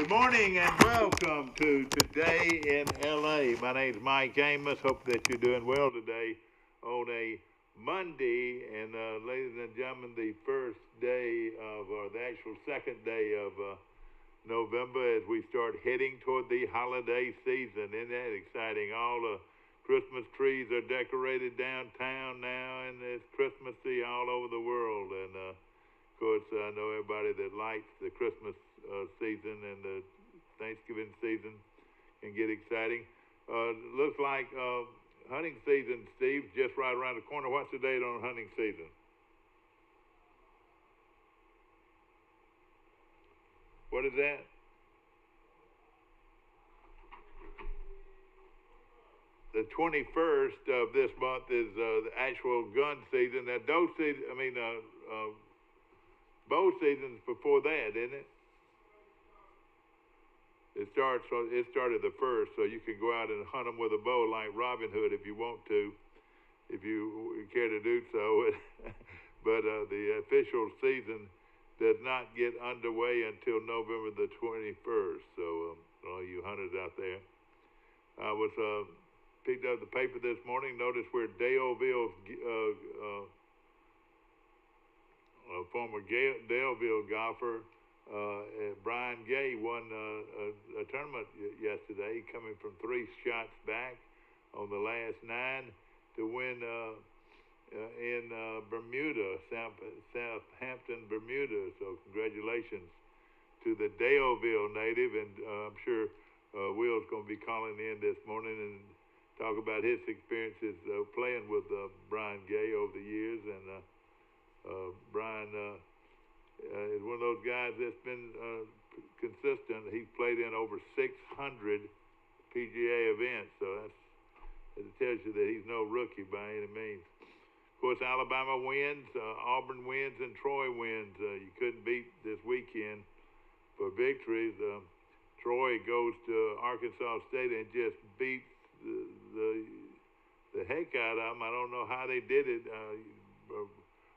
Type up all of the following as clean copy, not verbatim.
Good morning and welcome to Today in LA. My name is Mike Amos. Hope that you're doing well today on a Monday. And ladies and gentlemen, the first day of, or the actual second day of November as we start heading toward the holiday season. Isn't that exciting? All the Christmas trees are decorated downtown now, and it's Christmassy all over the world. And of course, I know everybody that likes the Christmas season and the Thanksgiving season can get exciting. Looks like hunting season, Steve, just right around the corner. What's the date on hunting season? What is that? The 21st of this month is the actual gun season. Now, bow season's before that, isn't it? It started the first, so you can go out and hunt them with a bow like Robin Hood if you want to, if you care to do so. But the official season does not get underway until November the 21st. So all you hunters out there, I was picked up the paper this morning. Noticed where Daleville's former Daleville golfer Brian Gay won a tournament yesterday, coming from 3 shots back on the last 9 to win in Bermuda, Southampton, Bermuda. So congratulations to the Daleville native, and I'm sure Will's going to be calling in this morning and talk about his experiences playing with Brian Gay over the years. And Brian is one of those guys that's been consistent. He's played in over 600 PGA events, so it tells you that he's no rookie by any means. Of course, Alabama wins, Auburn wins, and Troy wins. You couldn't beat this weekend for victories. Troy goes to Arkansas State and just beats the heck out of them. I don't know how they did it.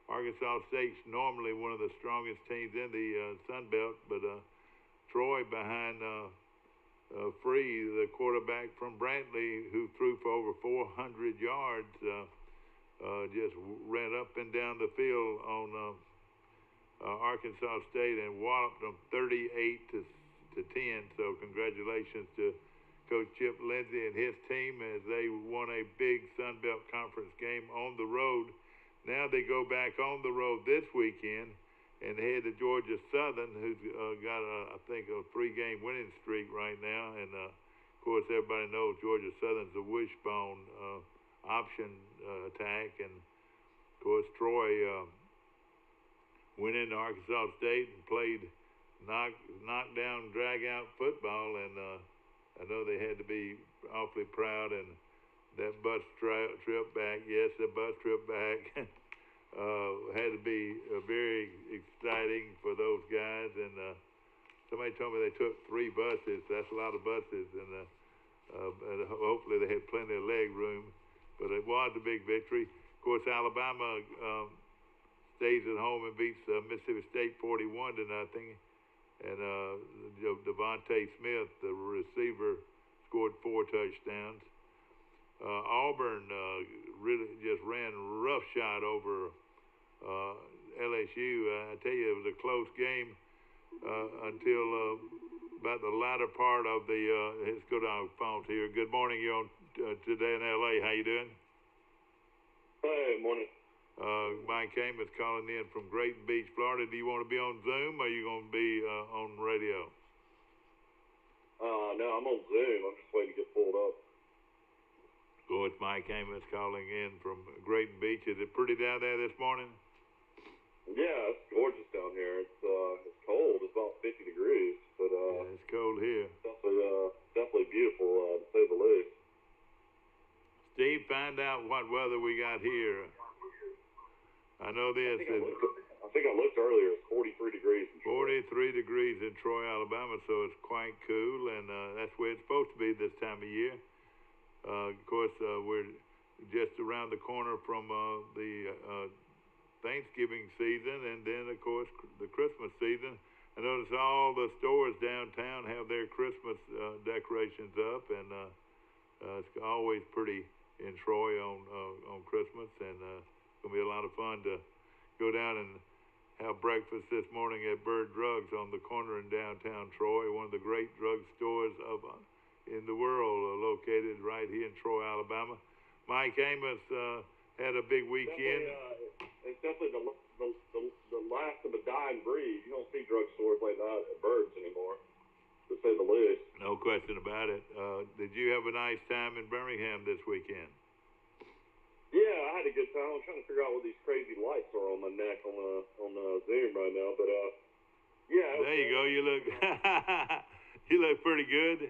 Arkansas State's normally one of the strongest teams in the Sun Belt, but Troy behind Free, the quarterback from Brantley, who threw for over 400 yards, just ran up and down the field on Arkansas State and walloped them 38 to 10. So congratulations to Coach Chip Lindsey and his team as they won a big Sun Belt Conference game on the road. Now they go back on the road this weekend and head to Georgia Southern, who's got, I think, a 3-game winning streak right now. And, of course, everybody knows Georgia Southern's a wishbone option attack. And, of course, Troy went into Arkansas State and played knockdown, drag-out football. And I know they had to be awfully proud. And that bus trip back, yes, the bus trip back had to be very exciting for those guys. And somebody told me they took 3 buses. That's a lot of buses, and hopefully they had plenty of leg room. But it was a big victory. Of course, Alabama stays at home and beats Mississippi State 41-0. And Devontae Smith, the receiver, scored 4 touchdowns. Auburn really just ran roughshod over LSU. I tell you, it was a close game until about the latter part of the. Let's go down the phones here. Good morning, you're on Today in LA. How you doing? Hey, morning. Mike Amos calling in from Great Beach, Florida. Do you want to be on Zoom, or are you going to be on radio? No, I'm on Zoom. I'm just waiting to get pulled up. Oh, it's Mike Amos calling in from Great Beach. Is it pretty down there this morning? Yeah, it's gorgeous down here. It's cold. It's about 50 degrees, but yeah, it's cold here. Definitely beautiful to say the least. Steve, find out what weather we got here. I know this. I think I looked earlier. It's 43 degrees. 43 degrees in Troy, Alabama, so it's quite cool, and that's where it's supposed to be this time of year. Of course, we're just around the corner from the Thanksgiving season, and then, of course, the Christmas season. I notice all the stores downtown have their Christmas decorations up, and it's always pretty in Troy on Christmas, and it's gonna be a lot of fun to go down and have breakfast this morning at Bird Drugs on the corner in downtown Troy, one of the great drug stores in the world, located right here in Troy, Alabama. Mike Amos had a big weekend. It's definitely the last of a dying breed. You don't see drug stores like that at Birds anymore, to say the least. No question about it. Did you have a nice time in Birmingham this weekend? Yeah, I had a good time. I'm trying to figure out what these crazy lights are on my neck on Zoom right now, but yeah. There you go. You look you look pretty good.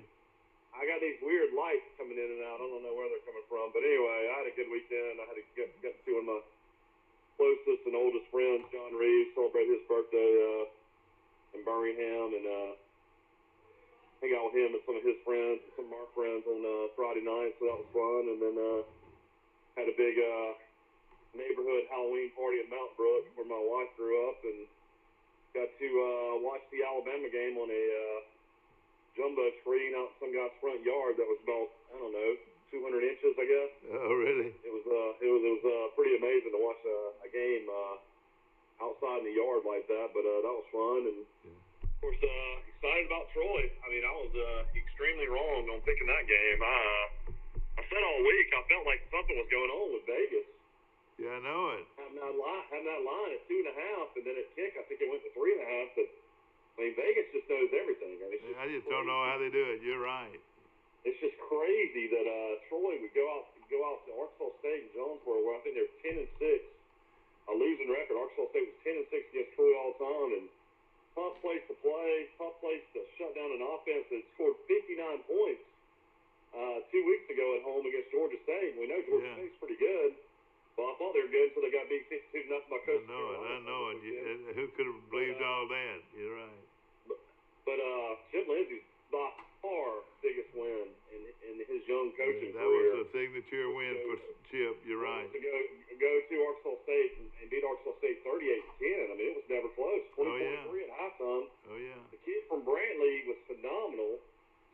I got these weird lights coming in and out. I don't know where they're coming from, but anyway, I had a good weekend. I had to get to see one of my closest and oldest friends, John Reeves, celebrate his birthday in Birmingham, and hang out with him and some of his friends, and some of our friends on Friday night. So that was fun, and then had a big neighborhood Halloween party at Mountain Brook where my wife grew up, and got to watch the Alabama game on a jumbo screen out in some guy's front yard that was about, I don't know, 200 inches, I guess. Oh, really? It was pretty amazing to watch a game outside in the yard like that, but that was fun, and of course excited about Troy. I mean, I was extremely wrong on picking that game. I said all week I felt like something was going on with Vegas. Yeah, I know it. Having that line at 2.5, and then at kick, I think it went to 3.5. But I mean, Vegas just knows everything. I mean, I just don't know how they do it. You're right. It's just crazy that Troy would go out to Arkansas State and Jonesboro, where I think they're 10-6, a losing record. Arkansas State was 10-6 against Troy all the time, and tough place to play, tough place to shut down an offense that scored 59 points 2 weeks ago at home against Georgia State. We know Georgia State's pretty good. Well, I thought they were good until they got beat 62-0 by Coach. I know it. Who could have believed all that? You're right. But Chip Lindsey's by far biggest win in his young coaching that career. That was a signature win for Chip. You're right. To go to Arkansas State and beat Arkansas State 38-10. I mean, it was never close. 24-3 at halftime. Oh yeah. The kid from Brantley was phenomenal.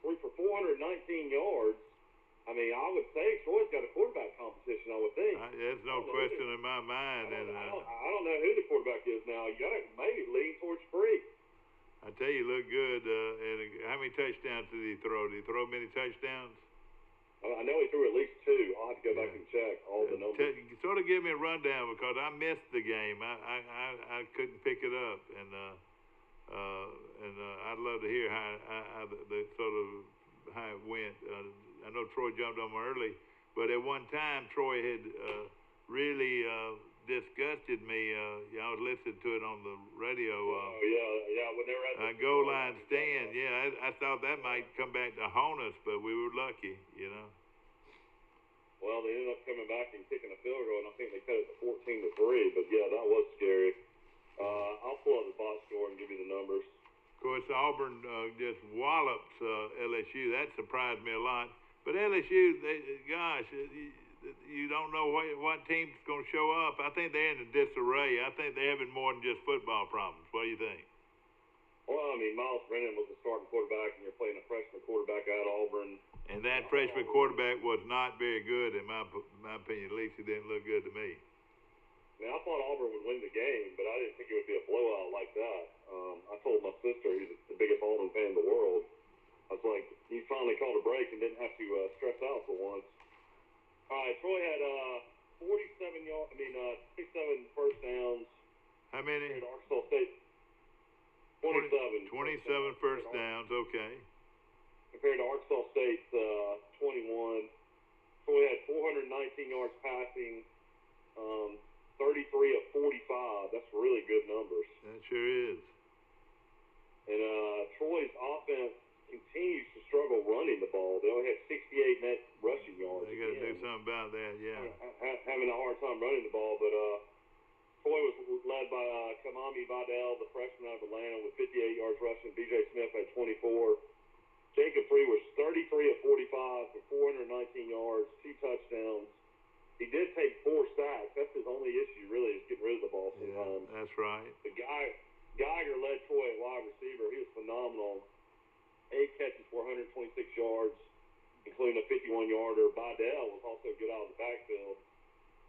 Threw for 419 yards. I mean, I would say Troy's got a quarterback competition, I would think. There's no question in my mind. I don't know who the quarterback is now. You got to maybe lean towards Free. I tell you, look good. And how many touchdowns did he throw? Did he throw many touchdowns? I know he threw at least 2. I'll have to go back and check all the numbers. Sort of give me a rundown, because I missed the game. I couldn't pick it up, and I'd love to hear how the sort of how it went. I know Troy jumped on them early, but at one time Troy had really disgusted me. I was listening to it on the radio. Yeah, when they were at the goal line stand. Yeah, I thought that might come back to haunt us, but we were lucky, you know. Well, they ended up coming back and kicking a field goal, and I think they cut it to 14-3. But yeah, that was scary. I'll pull up the box score and give you the numbers. Of course, Auburn just wallops LSU. That surprised me a lot. But LSU, you don't know what team's going to show up. I think they're in a disarray. I think they're having more than just football problems. What do you think? Well, I mean, Miles Brennan was the starting quarterback, and you're playing a freshman quarterback at Auburn. And that freshman quarterback was not very good, in my opinion. At least he didn't look good to me. I mean, I thought Auburn would win the game, but I didn't think it would be a blowout like that. I told my sister, who's the biggest Auburn fan in the world, I was like, he finally called a break and didn't have to stress out for once. All right, Troy had 27 first downs. How many? Compared to Arkansas State. 27. 27 first downs, okay. Compared to Arkansas State's 21. Troy had 419 yards passing, 33 of 45. That's really good numbers. That sure is. And Troy's offense continues to struggle running the ball. They only had 68 net rushing yards. They got to do something about that, yeah. Having a hard time running the ball, but Troy was led by Kamami Vidal, the freshman out of Atlanta, with 58 yards rushing. B.J. Smith had 24. Jacob Free was 33 of 45 for 419 yards, 2 touchdowns. He did take 4 sacks. That's his only issue, really, is getting rid of the ball sometimes. Yeah, that's right. The Geiger led Troy at wide receiver. He was phenomenal. 8 catches for 126 yards, including a 51-yarder. Bidell was also good out of the backfield,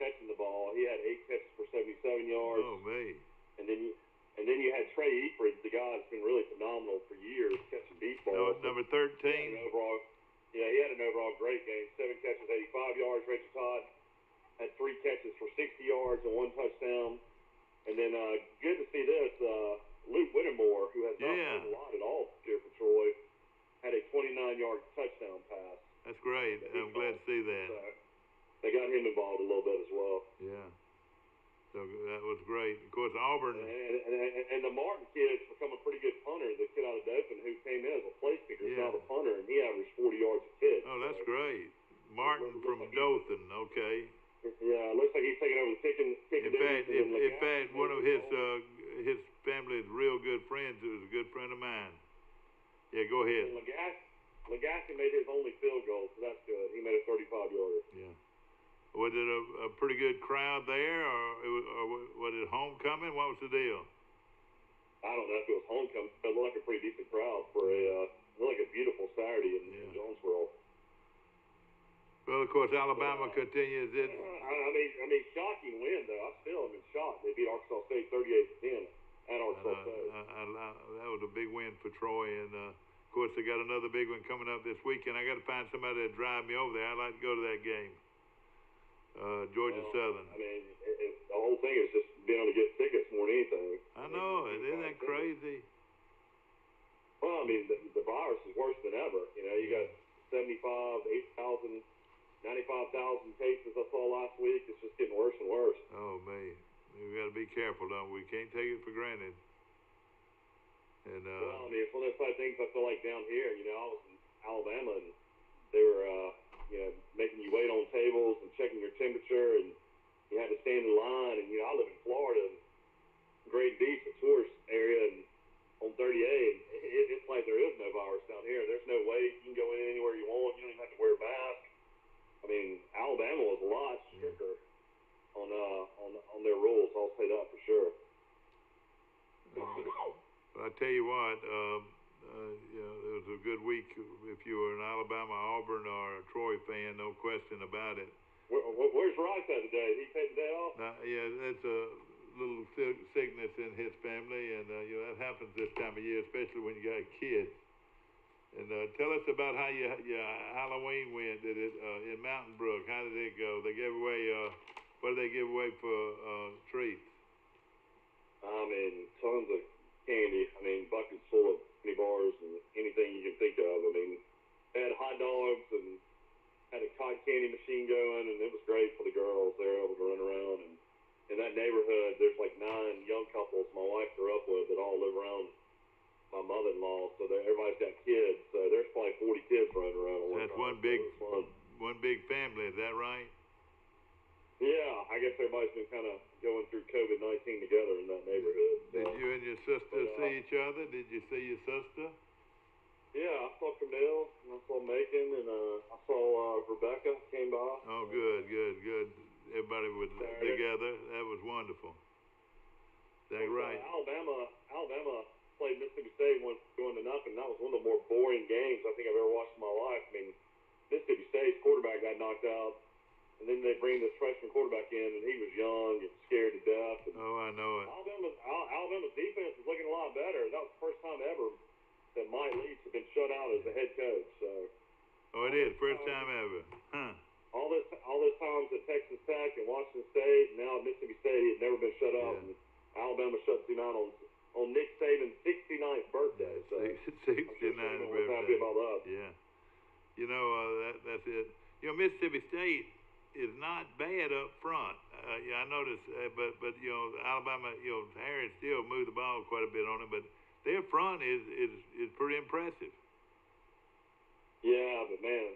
catching the ball. He had 8 catches for 77 yards. Oh, man. And then you had Trey Eifrid, the guy that's been really phenomenal for years, catching deep balls. No, number 13. He had an overall great game. 7 catches, 85 yards. Reggie Todd had 3 catches for 60 yards and 1 touchdown. And then good to see this, Luke Whittemore, who has not played a lot at all here for Troy, had a 29-yard touchdown pass. That's great. I'm glad to see that. So they got him involved a little bit as well. Yeah. So that was great. Of course, Auburn. And the Martin kid's become a pretty good punter. The kid out of Dothan who came in as a place kicker is now the punter, and he averaged 40 yards a kick. Oh, that's great. Martin from Dothan. Okay. Yeah, it looks like he's taking over the kicking. In fact, one of his family's real good friends was a good friend of mine. Yeah, go ahead. Legassi made his only field goal, so that's good. He made a 35-yarder. Yeah. Was it a pretty good crowd there, or was it homecoming? What was the deal? I don't know if it was homecoming. It looked like a pretty decent crowd for like a beautiful Saturday in Jonesboro. Well, of course, Alabama continues it. I mean, shocking win though. I still am in shock. They beat Arkansas State 38-10 at Arkansas State. That was a big win for Troy, and of course, they got another big one coming up this weekend. I got to find somebody to drive me over there. I'd like to go to that game. Georgia Southern. I mean, the whole thing is just being able to get tickets more than anything. I know. Isn't that crazy? Well, I mean, the virus is worse than ever. You know, you got 8,000, 95,000 cases I saw last week. It's just getting worse and worse. Oh, man. We got to be careful, don't we? Can't take it for granted. And well, I mean, it's one of those type of things I feel like down here. You know, I was in Alabama, and they were, making you wait on tables and checking your temperature, and you had to stand in line. And, you know, I live in Florida, and Great Beach, a tourist area, and on 38, it's like there is no virus down here. There's no wait. You can go in anywhere you want. You don't even have to wear a mask. I mean, Alabama was a lot stricter on their rules. I'll say that for sure. I tell you what, it was a good week if you were an Alabama, Auburn, or a Troy fan, no question about it. Where's Rice at today? Did he take the day off? Yeah, that's a little sickness in his family, and that happens this time of year, especially when you got kids. And tell us about how your Halloween went. Did it in Mountain Brook? How did it go? They gave away what did they give away for treats? I mean, tons of candy. I mean, buckets full of candy bars and anything you can think of. I mean, they had hot dogs and had a cotton candy machine going, and it was great for the girls. They were able to run around. And in that neighborhood, there's like 9 young couples my wife grew up with that all live around my mother-in-law. So everybody's got kids. So there's probably 40 kids running around. That's one big family. Is that right? Yeah, I guess everybody's been kind of going through COVID-19 together in that neighborhood. Did you and your sister see each other? Did you see your sister? Yeah, I saw Camille, and I saw Macon, and I saw Rebecca came by. Oh, good. Everybody was together. That was wonderful. Is that right? Alabama played Mississippi State going to nothing. That was one of the more boring games I think I've ever watched in my life. I mean, Mississippi State's quarterback got knocked out. And then they bring this freshman quarterback in, and he was young and scared to death. And oh, I know it. Alabama's defense is looking a lot better. That was the first time ever that Mike Leach had been shut out as the head coach. So. Oh, it is first time ever, huh? All those times at Texas Tech and Washington State, and now at Mississippi State, he had never been shut out. And Alabama shuts him out on Nick Saban's 69th birthday. So 69th birthday. Was happy about that. Yeah. You know, that's it. You know, Mississippi State is not bad up front. I noticed, but Alabama, Harris still moved the ball quite a bit on it, but their front is pretty impressive. Yeah, but man,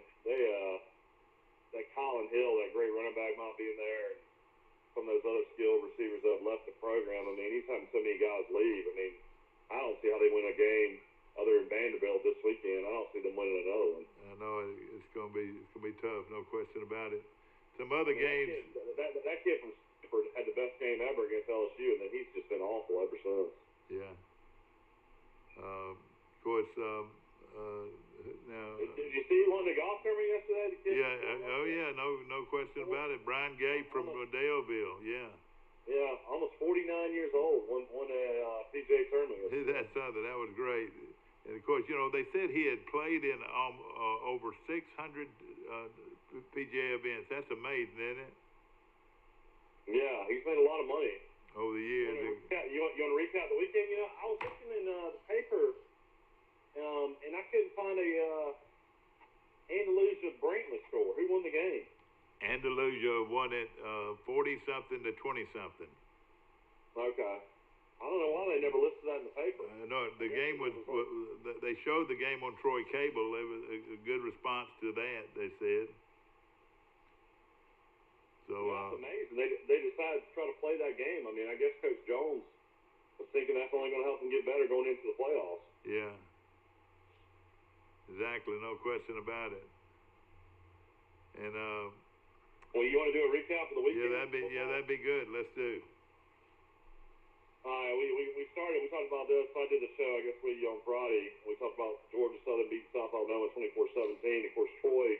that Colin Hill, that great running back, not being there, and some of those other skilled receivers that have left the program. I mean, he's having so many guys leave. I mean, I don't see how they win a game other than Vanderbilt this weekend. I don't see them winning another one. I know it's gonna be tough, no question about it. Some other games. That kid from Stanford had the best game ever against LSU, and then he's just been awful ever since. Yeah. Of course, now. Did you see one of the golf tournament yesterday? Yeah. Oh yeah. No question about it. Brian Gay from Daleville. Yeah. Yeah, almost 49 years old. Won a PGA tournament. That's something. That was great. And of course, they said he had played in over 600 PGA events. That's amazing, isn't it? Yeah, he's made a lot of money over the years. You want to recap the weekend? I was looking in the paper, and I couldn't find a Andalusia Brantley score. Who won the game? Andalusia won it 40-something to 20-something. Okay. I don't know why they never listed that in the paper. No, the game was. They showed the game on Troy Cable. It was a good response to that. They said. So that's amazing. They decided to try to play that game. I mean, I guess Coach Jones was thinking that's only going to help them get better going into the playoffs. Yeah. Exactly. No question about it. And well, you want to do a recap of the weekend? That'd be good. Let's do. All right, we started. We talked about this. I did the show, I guess, with you on Friday. We talked about Georgia Southern beating South Alabama 24-17. Of course, Troy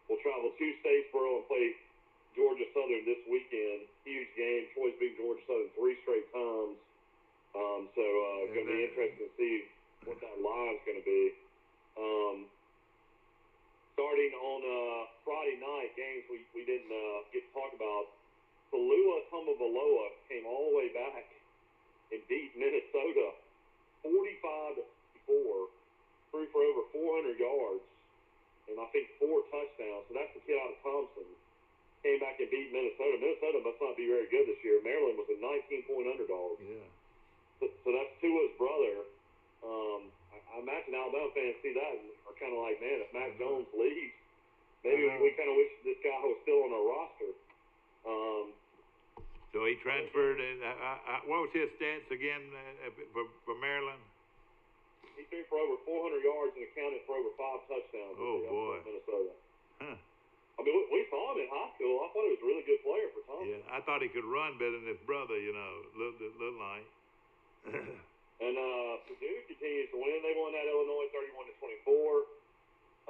will travel to Statesboro and play Georgia Southern this weekend. Huge game. Troy's beaten Georgia Southern 3 straight times. So going to be interesting to see what that line's going to be. Starting on Friday night, games we didn't get to talk about. Tumbavaloa came all the way back and beat Minnesota 45-4, threw for over 400 yards, and I think 4 touchdowns. So that's the kid out of Clemson. Came back and beat Minnesota. Minnesota must not be very good this year. Maryland was a 19-point underdog. Yeah. So that's Tua's brother. I imagine Alabama fans see that and are kind of like, man, if Mac Jones leaves, maybe we kind of wish this guy was still on our roster. So he transferred. What was his stats again for Maryland? He threw for over 400 yards and accounted for over 5 touchdowns. Oh boy, Minnesota. Huh. I mean, we saw him in high school. I thought he was a really good player for Thompson. Yeah, I thought he could run better than his brother. Looked like. And Purdue continues to win. They won at Illinois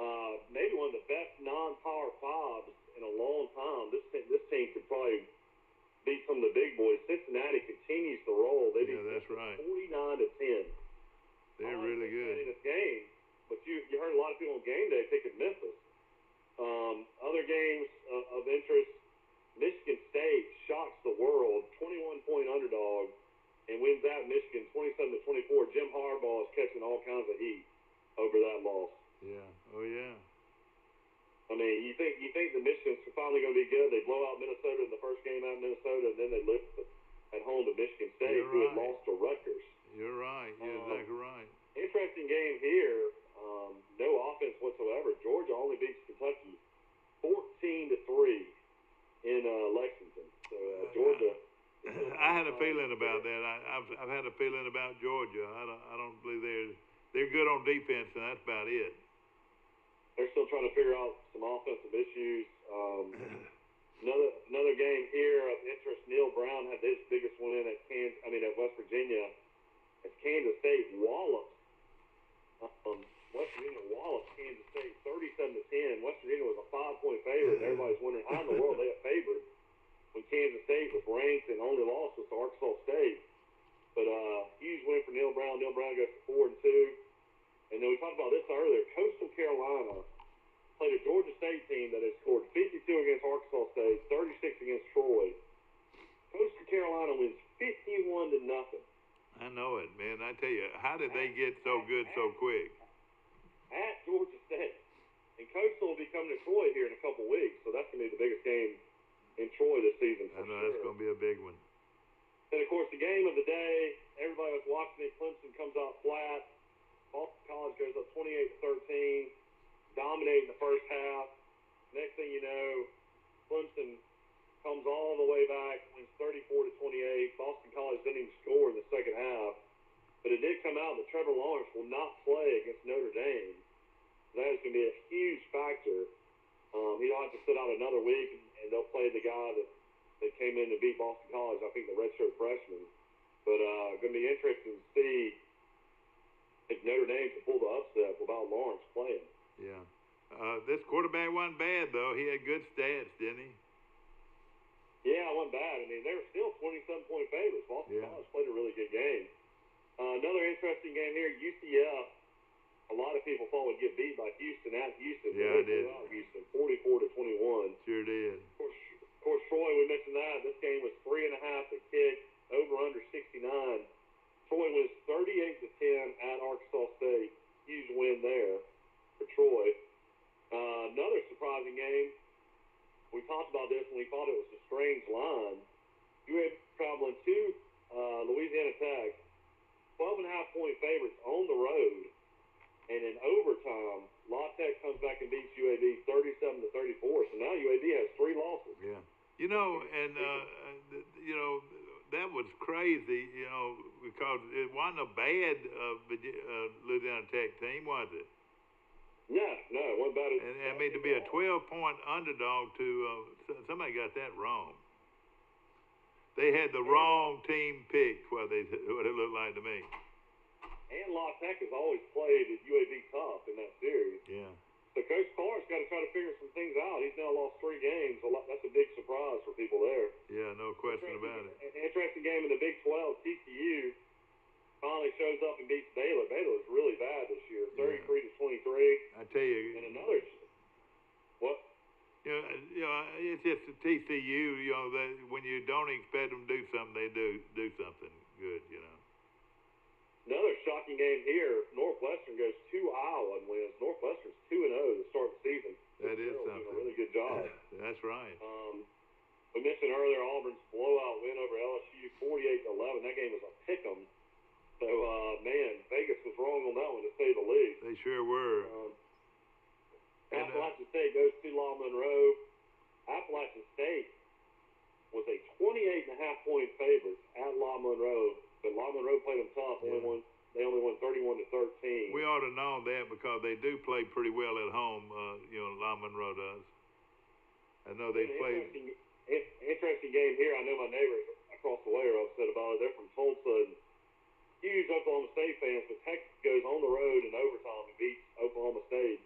31-24. Maybe one of the best non-power 5s in a long time. This team could probably beat some of the big boys. Cincinnati continues to roll. They beat that's right. 49-10. They're really good in this game. But you heard a lot of people on game day picking Memphis. Other games of interest: Michigan State shocks the world, 21-point underdog, and wins at Michigan 27-24. Jim Harbaugh is catching all kinds of heat over that loss. Yeah. Oh yeah. I mean, you think the Michigan's finally going to be good? They blow out Minnesota in the first game out of Minnesota, and then they lift at home to Michigan State, who had lost to Rutgers. You're right. You're exactly right. Interesting game here. No offense whatsoever. Georgia only beats Kentucky 14-3 in Lexington. So Georgia. I had a feeling about that. I've had a feeling about Georgia. I don't believe they're good on defense, and that's about it. They're still trying to figure out some offensive issues. Another game here of interest. Neil Brown had his biggest win at West Virginia. As Kansas State wallops. West Virginia wallops Kansas State 37-10. West Virginia was a 5-point favorite. Everybody's wondering how in the world they got favored when Kansas State was ranked and only lost was to Arkansas State. But huge win for Neil Brown. Neil Brown goes 4-2. And then we talked about this earlier. Coastal Carolina played a Georgia State team that has scored 52 against Arkansas State, 36 against Troy. Coastal Carolina wins 51-0. I know it, man. I tell you, how did they get so good so quick? At Georgia State. And Coastal will be coming to Troy here in a couple weeks, so that's going to be the biggest game in Troy this season. I know that's going to be a big one. And, of course, the game of the day, everybody was watching it. Clemson comes out flat. Boston College goes up 28-13, dominating the first half. Next thing you know, Clemson comes all the way back, wins 34-28. Boston College didn't even score in the second half. But it did come out that Trevor Lawrence will not play against Notre Dame. That is going to be a huge factor. He'll have to sit out another week, and they'll play the guy that came in to beat Boston College, I think the redshirt freshman. But going to be interesting to see think Notre Dame can pull the upset without Lawrence playing. Yeah. This quarterback wasn't bad, though. He had good stats, didn't he? Yeah, it wasn't bad. I mean, they were still 27-point favorites. Boston College played a really good game. Another interesting game here, UCF. A lot of people thought would get beat by Houston at Houston. Yeah, they blew out Houston, 44-21. Sure did. Of course, Troy, we mentioned that. This game was 3.5 to kick, over under 69. Troy was 38-10 at Arkansas State. Huge win there for Troy. Another surprising game. We talked about this and we thought it was a strange line. You had traveling to Louisiana Tech, 12.5-point favorites on the road, and in overtime, La Tech comes back and beats UAB 37-34. So now UAB has 3 losses. Yeah. You know, and that was crazy. You know, because it wasn't a bad Louisiana Tech team, was it? No, it wasn't bad. And I mean, to be a 12-point underdog to somebody got that wrong. They had the wrong team picked. What it looked like to me. And La Tech has always played at UAB tough in that series. Yeah. So Coach Carr's got to try to figure some things out. He's now lost 3 games. That's a big surprise for people there. Yeah, no question about it. An interesting game in the Big 12. TCU finally shows up and beats Baylor. Baylor was really bad this year, 33-23. I tell you. And another. What? You know, it's just the TCU. You know, when you don't expect them to do something, they do something good. You know. Another shocking game here. Northwestern goes 2 Iowa and wins. Northwestern's 2-0 to start the season. That is something. Doing a really good job. That's right. We mentioned earlier Auburn's blowout win over LSU, 48-11. That game was a pick'em. So, man, Vegas was wrong on that one, to say the least. They sure were. Appalachian State goes to La Monroe. Appalachian State was a 28.5-point favorite at La Monroe, but La Monroe played them tough. They only won 31-13. We ought to know that because they do play pretty well at home. La Monroe does. I know they played. Interesting game here. I know my neighbors across the way are upset about it. They're from Tulsa and huge Oklahoma State fans, but Texas goes on the road in overtime and beats Oklahoma State,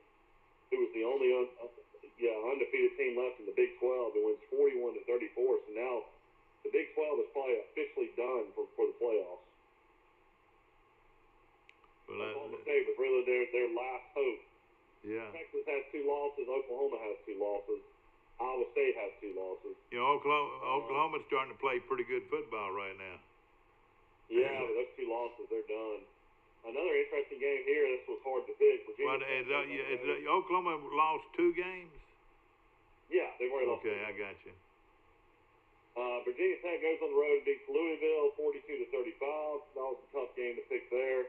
who was the only undefeated team left in the Big 12, and wins 41-34. So now the Big 12 is probably officially done for the playoffs. Well, Oklahoma State was really their last hope. Yeah. Texas has 2 losses. Oklahoma has 2 losses. Iowa State has 2 losses. You know, Oklahoma's starting to play pretty good football right now. Yeah, but those 2 losses, they're done. Another interesting game here. This was hard to pick. Oklahoma lost 2 games? Yeah, they've already lost. Okay, I got you. Virginia Tech goes on the road and beats Louisville 42-35. That was a tough game to pick there.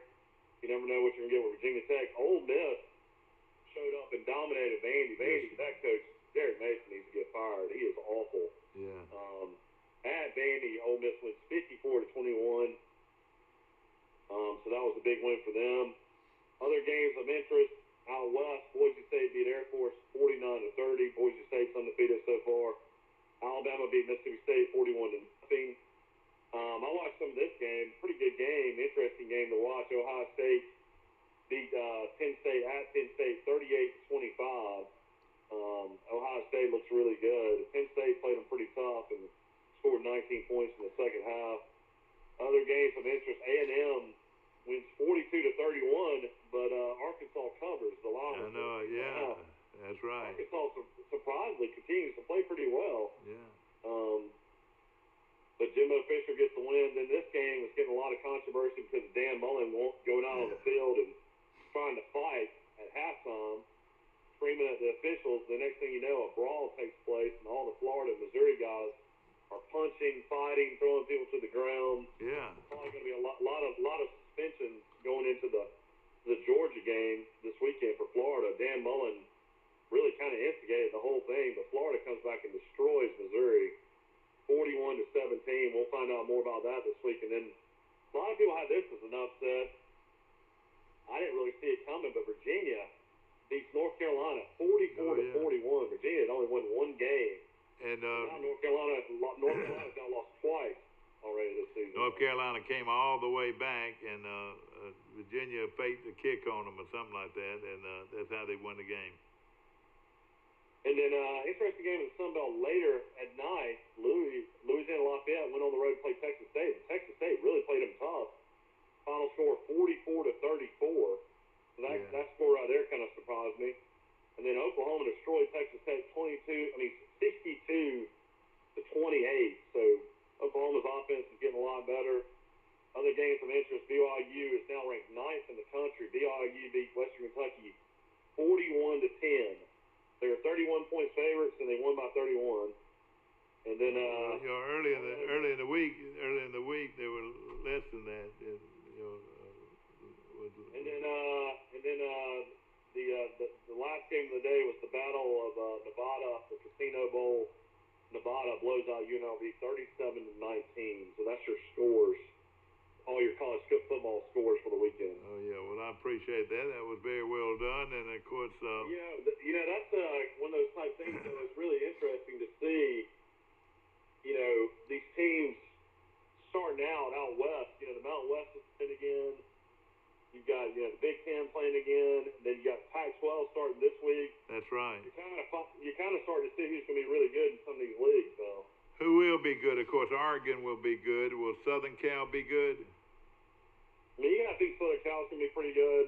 You never know what you're going to get with Virginia Tech. Ole Miss showed up and dominated Vandy. That coach, Derek Mason, needs to get fired. He is awful. Yeah. At Vandy, Ole Miss wins 54-21. So that was a big win for them. Other games of interest out west, Boise State beat Air Force 49-30. Boise State's undefeated so far. Alabama beat Mississippi State 41-0. I watched some of this game. Pretty good game. Interesting game to watch. Ohio State beat Penn State at Penn State 38-25. Ohio State looks really good. Penn State played them pretty tough and scored 19 points in the second half. Other games of interest, A&M wins 42-31, but Arkansas covers the line. I know, yeah, that's right. Arkansas surprisingly continues to play pretty well. Yeah. But Jimbo Fisher gets the win. Then this game is getting a lot of controversy because Dan Mullen won't go down on the field and trying to fight at halftime, screaming at the officials. The next thing you know, a brawl takes place, and all the Florida and Missouri guys are punching, fighting, throwing people to the ground. Yeah. Probably going to be a lot of suspensions going into the Georgia game this weekend for Florida. Dan Mullen really kind of instigated the whole thing, but Florida comes back and destroys Missouri 41-17. We'll find out more about that this week. And then a lot of people had this as an upset. I didn't really see it coming, but Virginia beats North Carolina 44-41. Virginia had only won 1 game. And now North Carolina's now lost twice already this season. North Carolina came all the way back and Virginia faked a kick on them or something like that, and that's how they won the game. And then, interesting game in the Sun Belt later at night. Louisiana Lafayette went on the road to play Texas State. Texas State really played them tough. Final score 44-34. So that score right there kind of surprised me. And then Oklahoma destroyed Texas State 62-28. So Oklahoma's offense is getting a lot better. Other games of interest, BYU is now ranked 9th in the country. BYU beat Western Kentucky 41-10. They were 31-point favorites, and they won by 31. And then, early in the week, they were less than that. And then the last game of the day was the Battle of Nevada, the Casino Bowl. Nevada blows out UNLV 37-19. So that's your scores. All your college football scores for the weekend. Oh yeah, well I appreciate that. That was very well done, and of course. That's one of those type things that was really interesting to see. These teams starting out west. The Mountain West is playing again. You've got the Big Ten playing again. And then you got Pac-12 starting this week. That's right. You're kind of starting to see who's going to be really good in some of these leagues, though. Who will be good? Of course, Oregon will be good. Will Southern Cal be good? I think Southern Cal's going to be pretty good.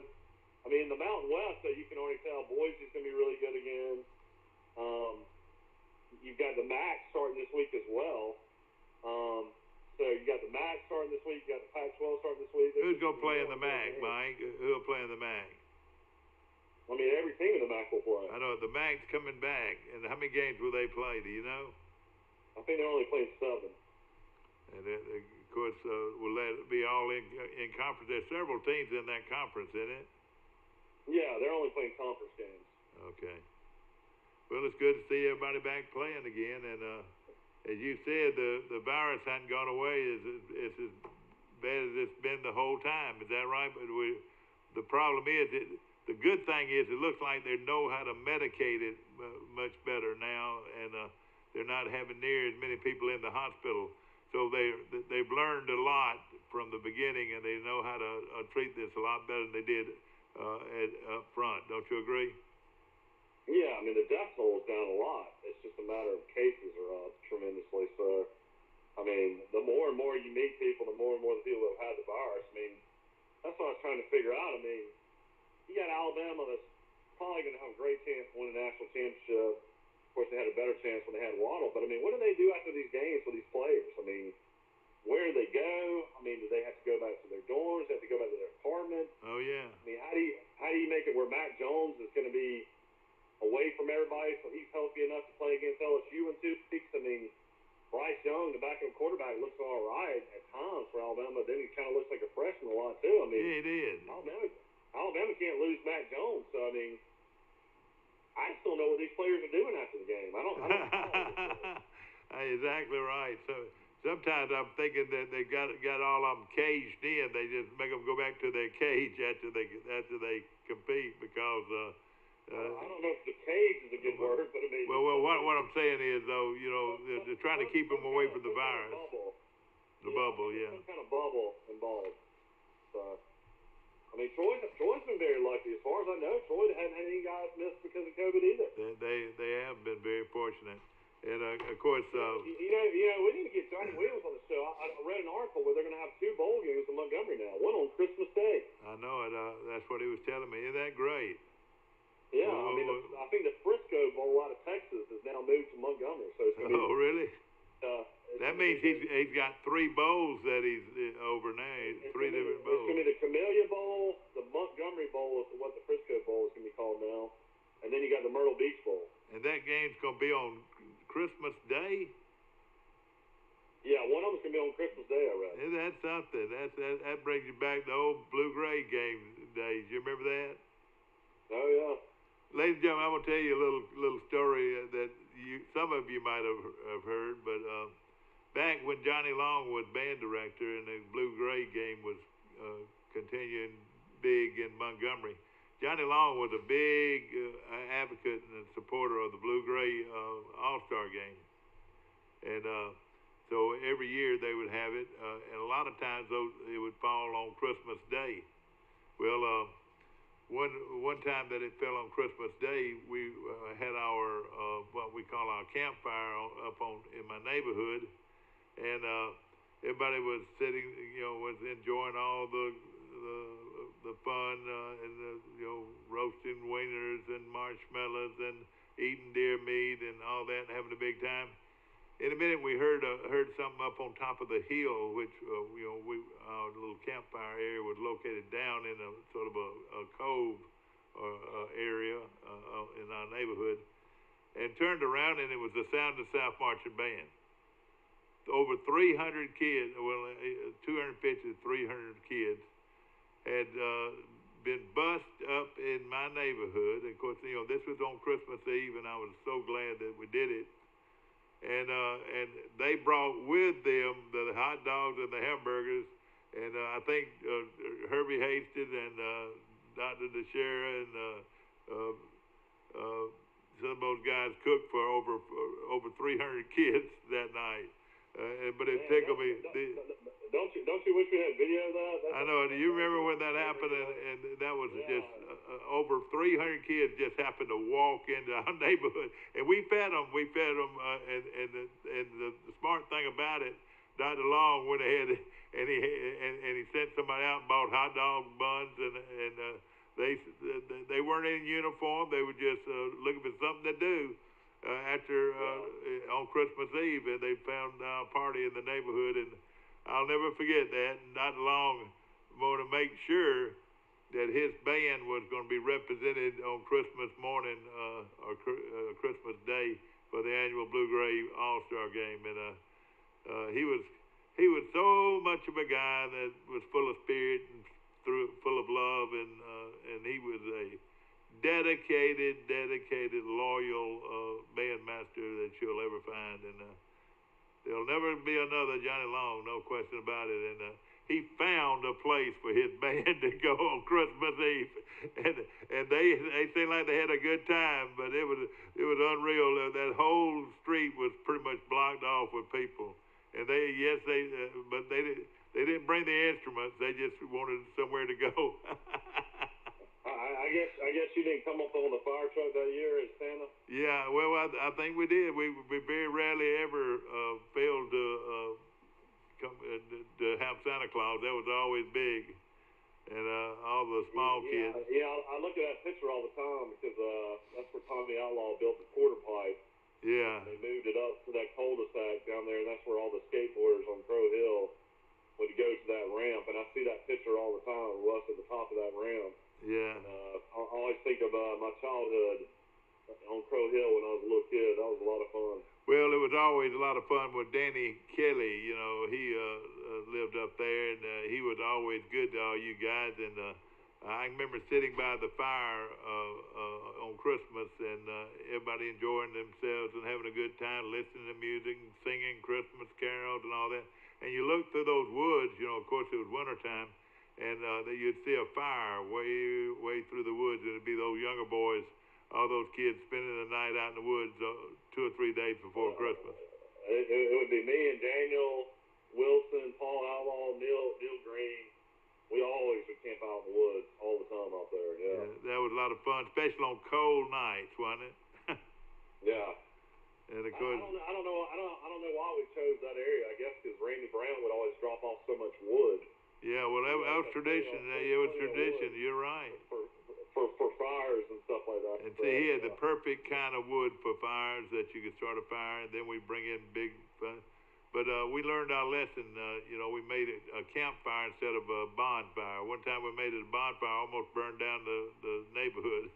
In the Mountain West, you can already tell Boise's going to be really good again. You've got the MAC starting this week as well. So you got the MAC starting this week. You got the Pac-12 starting this week. Who's going to play in the MAC, Mike? Who'll play in the MAC? Every team in the MAC will play. I know the MAC's coming back. And how many games will they play? Do you know? I think they're only playing 7. And of course, will that be all in conference? There's several teams in that conference, isn't it? Yeah, they're only playing conference games. Okay. Well, it's good to see everybody back playing again. And as you said, the virus hadn't gone away. It's as bad as it's been the whole time. Is that right? But the problem is, the good thing is it looks like they know how to medicate it much better now, and they're not having near as many people in the hospital. So they've learned a lot from the beginning, and they know how to treat this a lot better than they did up front. Don't you agree? Yeah, the death toll is down a lot. It's just a matter of cases are up tremendously. So, the more and more you meet people, the more and more the people that have had the virus. That's what I was trying to figure out. You got Alabama that's probably going to have a great chance to win a national championship. Of course, they had a better chance when they had Waddle. But, what do they do after these games with these players? Where do they go? Do they have to go back to their dorms? Do they have to go back to their apartment? Oh, yeah. How do you make it where Mac Jones is going to be away from everybody so he's healthy enough to play against LSU in 2 weeks? Bryce Young, the backup quarterback, looks all right at times for Alabama. Then he kind of looks like a freshman a lot, too. Yeah, he did. Alabama can't lose Mac Jones. So, I just don't know what these players are doing after the game. I don't Exactly right. So sometimes I'm thinking that they got all of them caged in. They just make them go back to their cage after they compete because. I don't know if the cage is a good word, but Well, what I'm saying is though, they're trying to keep them away from the virus. The bubble, yeah. Some kind of bubble involved. So. Troy's been very lucky. As far as I know, Troy hadn't had any guys miss because of COVID either. They have been very fortunate. And, of course... we need to get Johnny Williams on the show. I read an article where they're going to have 2 bowl games in Montgomery now. One on Christmas Day. I know it. That's what he was telling me. Isn't that great? Yeah, I think the Frisco Bowl out of Texas has now moved to Montgomery. So it's going to be... Oh, really? That means he's got 3 bowls that he's over now. 3 different bowls. It's going to be the Camellia Bowl, the Montgomery Bowl is what the Frisco Bowl is going to be called now, and then you got the Myrtle Beach Bowl. And that game's going to be on Christmas Day? Yeah, one of them's going to be on Christmas Day, I read. Isn't that something? That brings you back to old blue-gray game days. You remember that? Oh, yeah. Ladies and gentlemen, I'm going to tell you a little story that some of you might have heard, but back when Johnny Long was band director and the blue-gray game was continuing big in Montgomery, Johnny Long was a big advocate and supporter of the blue-gray All-Star game. And so every year they would have it, and a lot of times it would fall on Christmas Day. Well, one time that it fell on Christmas Day, we had our what we call our campfire up on in my neighborhood, and everybody was sitting, was enjoying all the fun and roasting wieners and marshmallows and eating deer meat and all that, and having a big time. In a minute, we heard something up on top of the hill, which our little campfire area was located down in a sort of a cove or area in our neighborhood, and turned around, and it was the sound of the South Marching Band. Over 300 kids, 250 to 300 kids had been bussed up in my neighborhood. And of course, this was on Christmas Eve, and I was so glad that we did it. And they brought with them the hot dogs and the hamburgers, and I think Herbie Hastings and Dr. DeShera and some of those guys cooked for over 300 kids that night. But it tickled me. Don't you wish we had video of that? I know. Do you remember when that happened? And that was just over 300 kids just happened to walk into our neighborhood, and we fed them. And the smart thing about it, Dr. Long went ahead and he sent somebody out and bought hot dog buns, and they weren't in uniform. They were just looking for something to do on Christmas Eve, and they found our party in the neighborhood, and I'll never forget that. And Dr. Long wanted to make sure that his band was going to be represented on Christmas morning or Christmas Day for the annual Blue Gray All-Star game, and he was so much of a guy that was full of spirit and full of love, and he was a dedicated, loyal bandmaster that you'll ever find, and there'll never be another Johnny Long, no question about it. And he found a place for his band to go on Christmas Eve, and they seemed like they had a good time, but it was unreal. That whole street was pretty much blocked off with people, and they didn't bring the instruments. They just wanted somewhere to go. I guess you didn't come up on the fire truck that year at Santa? Yeah, well, I think we did. We very rarely ever failed to have Santa Claus. That was always big, and all the small kids. Yeah, I look at that picture all the time because that's where Tommy Outlaw built the quarter pipe. Yeah. They moved it up to that cul-de-sac down there, and that's where all the skateboarders on Crow Hill would go to that ramp. And I see that picture all the time, Russ at the top of that ramp. Yeah. I always think of my childhood on Crow Hill when I was a little kid. That was a lot of fun. Well, it was always a lot of fun with Danny Kelly. He lived up there, and he was always good to all you guys. And I remember sitting by the fire on Christmas, and everybody enjoying themselves and having a good time, listening to music, and singing Christmas carols and all that. And you look through those woods. Of course, it was wintertime. And you'd see a fire way through the woods, and it'd be those younger boys, all those kids spending the night out in the woods 2 or 3 days before Christmas. It would be me and Daniel Wilson, Paul Outlaw, Neil Green. We always would camp out in the woods all the time out there. Yeah, that was a lot of fun, especially on cold nights, wasn't it? Yeah. And of course, I don't know why we chose that area. I guess because Randy Brown would always drop off so much wood. Yeah, well, that was tradition. It was tradition. You're right. For fires and stuff like that. And see, he had the perfect kind of wood for fires that you could start a fire, and then we bring in big fun. But we learned our lesson. We made it a campfire instead of a bonfire. One time we made it a bonfire, almost burned down the neighborhood.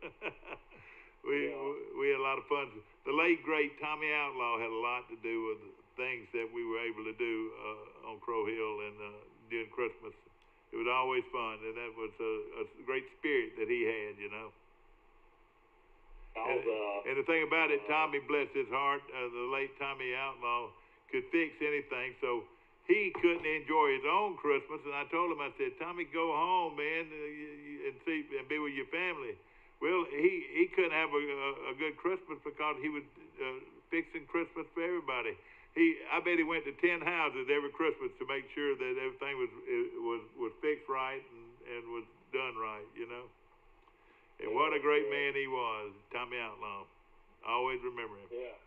We had a lot of fun. The late, great Tommy Outlaw had a lot to do with things that we were able to do on Crow Hill and during Christmas. It was always fun, and that was a great spirit that he had, And the thing about it, Tommy, bless his heart, the late Tommy Outlaw could fix anything, so he couldn't enjoy his own Christmas. And I told him, I said, Tommy, go home, man, and be with your family. Well, he couldn't have a good Christmas because he was fixing Christmas for everybody. I bet he went to 10 houses every Christmas to make sure that everything was fixed right and was done right, you know. And what a great man he was, Tommy Outlaw. I always remember him. Yeah.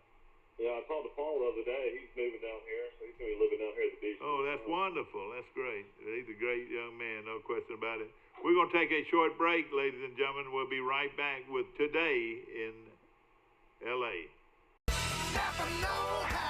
Yeah, I talked to Paul the other day. He's moving down here, so he's going to be living down here at the beach. Oh, that's wonderful. That's great. He's a great young man, no question about it. We're going to take a short break, ladies and gentlemen. We'll be right back with Today in L.A.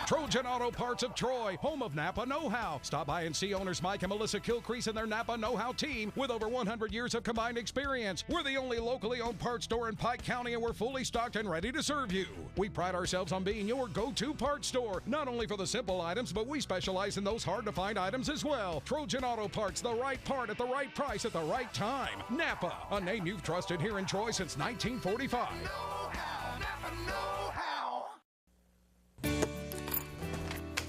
Trojan Auto Parts of Troy, home of Napa Know-How. Stop by and see owners Mike and Melissa Kilcrease and their Napa Know-How team with over 100 years of combined experience. We're the only locally owned parts store in Pike County, and we're fully stocked and ready to serve you. We pride ourselves on being your go-to parts store, not only for the simple items, but we specialize in those hard-to-find items as well. Trojan Auto Parts, the right part at the right price at the right time. Napa, a name you've trusted here in Troy since 1945. Napa Know-How.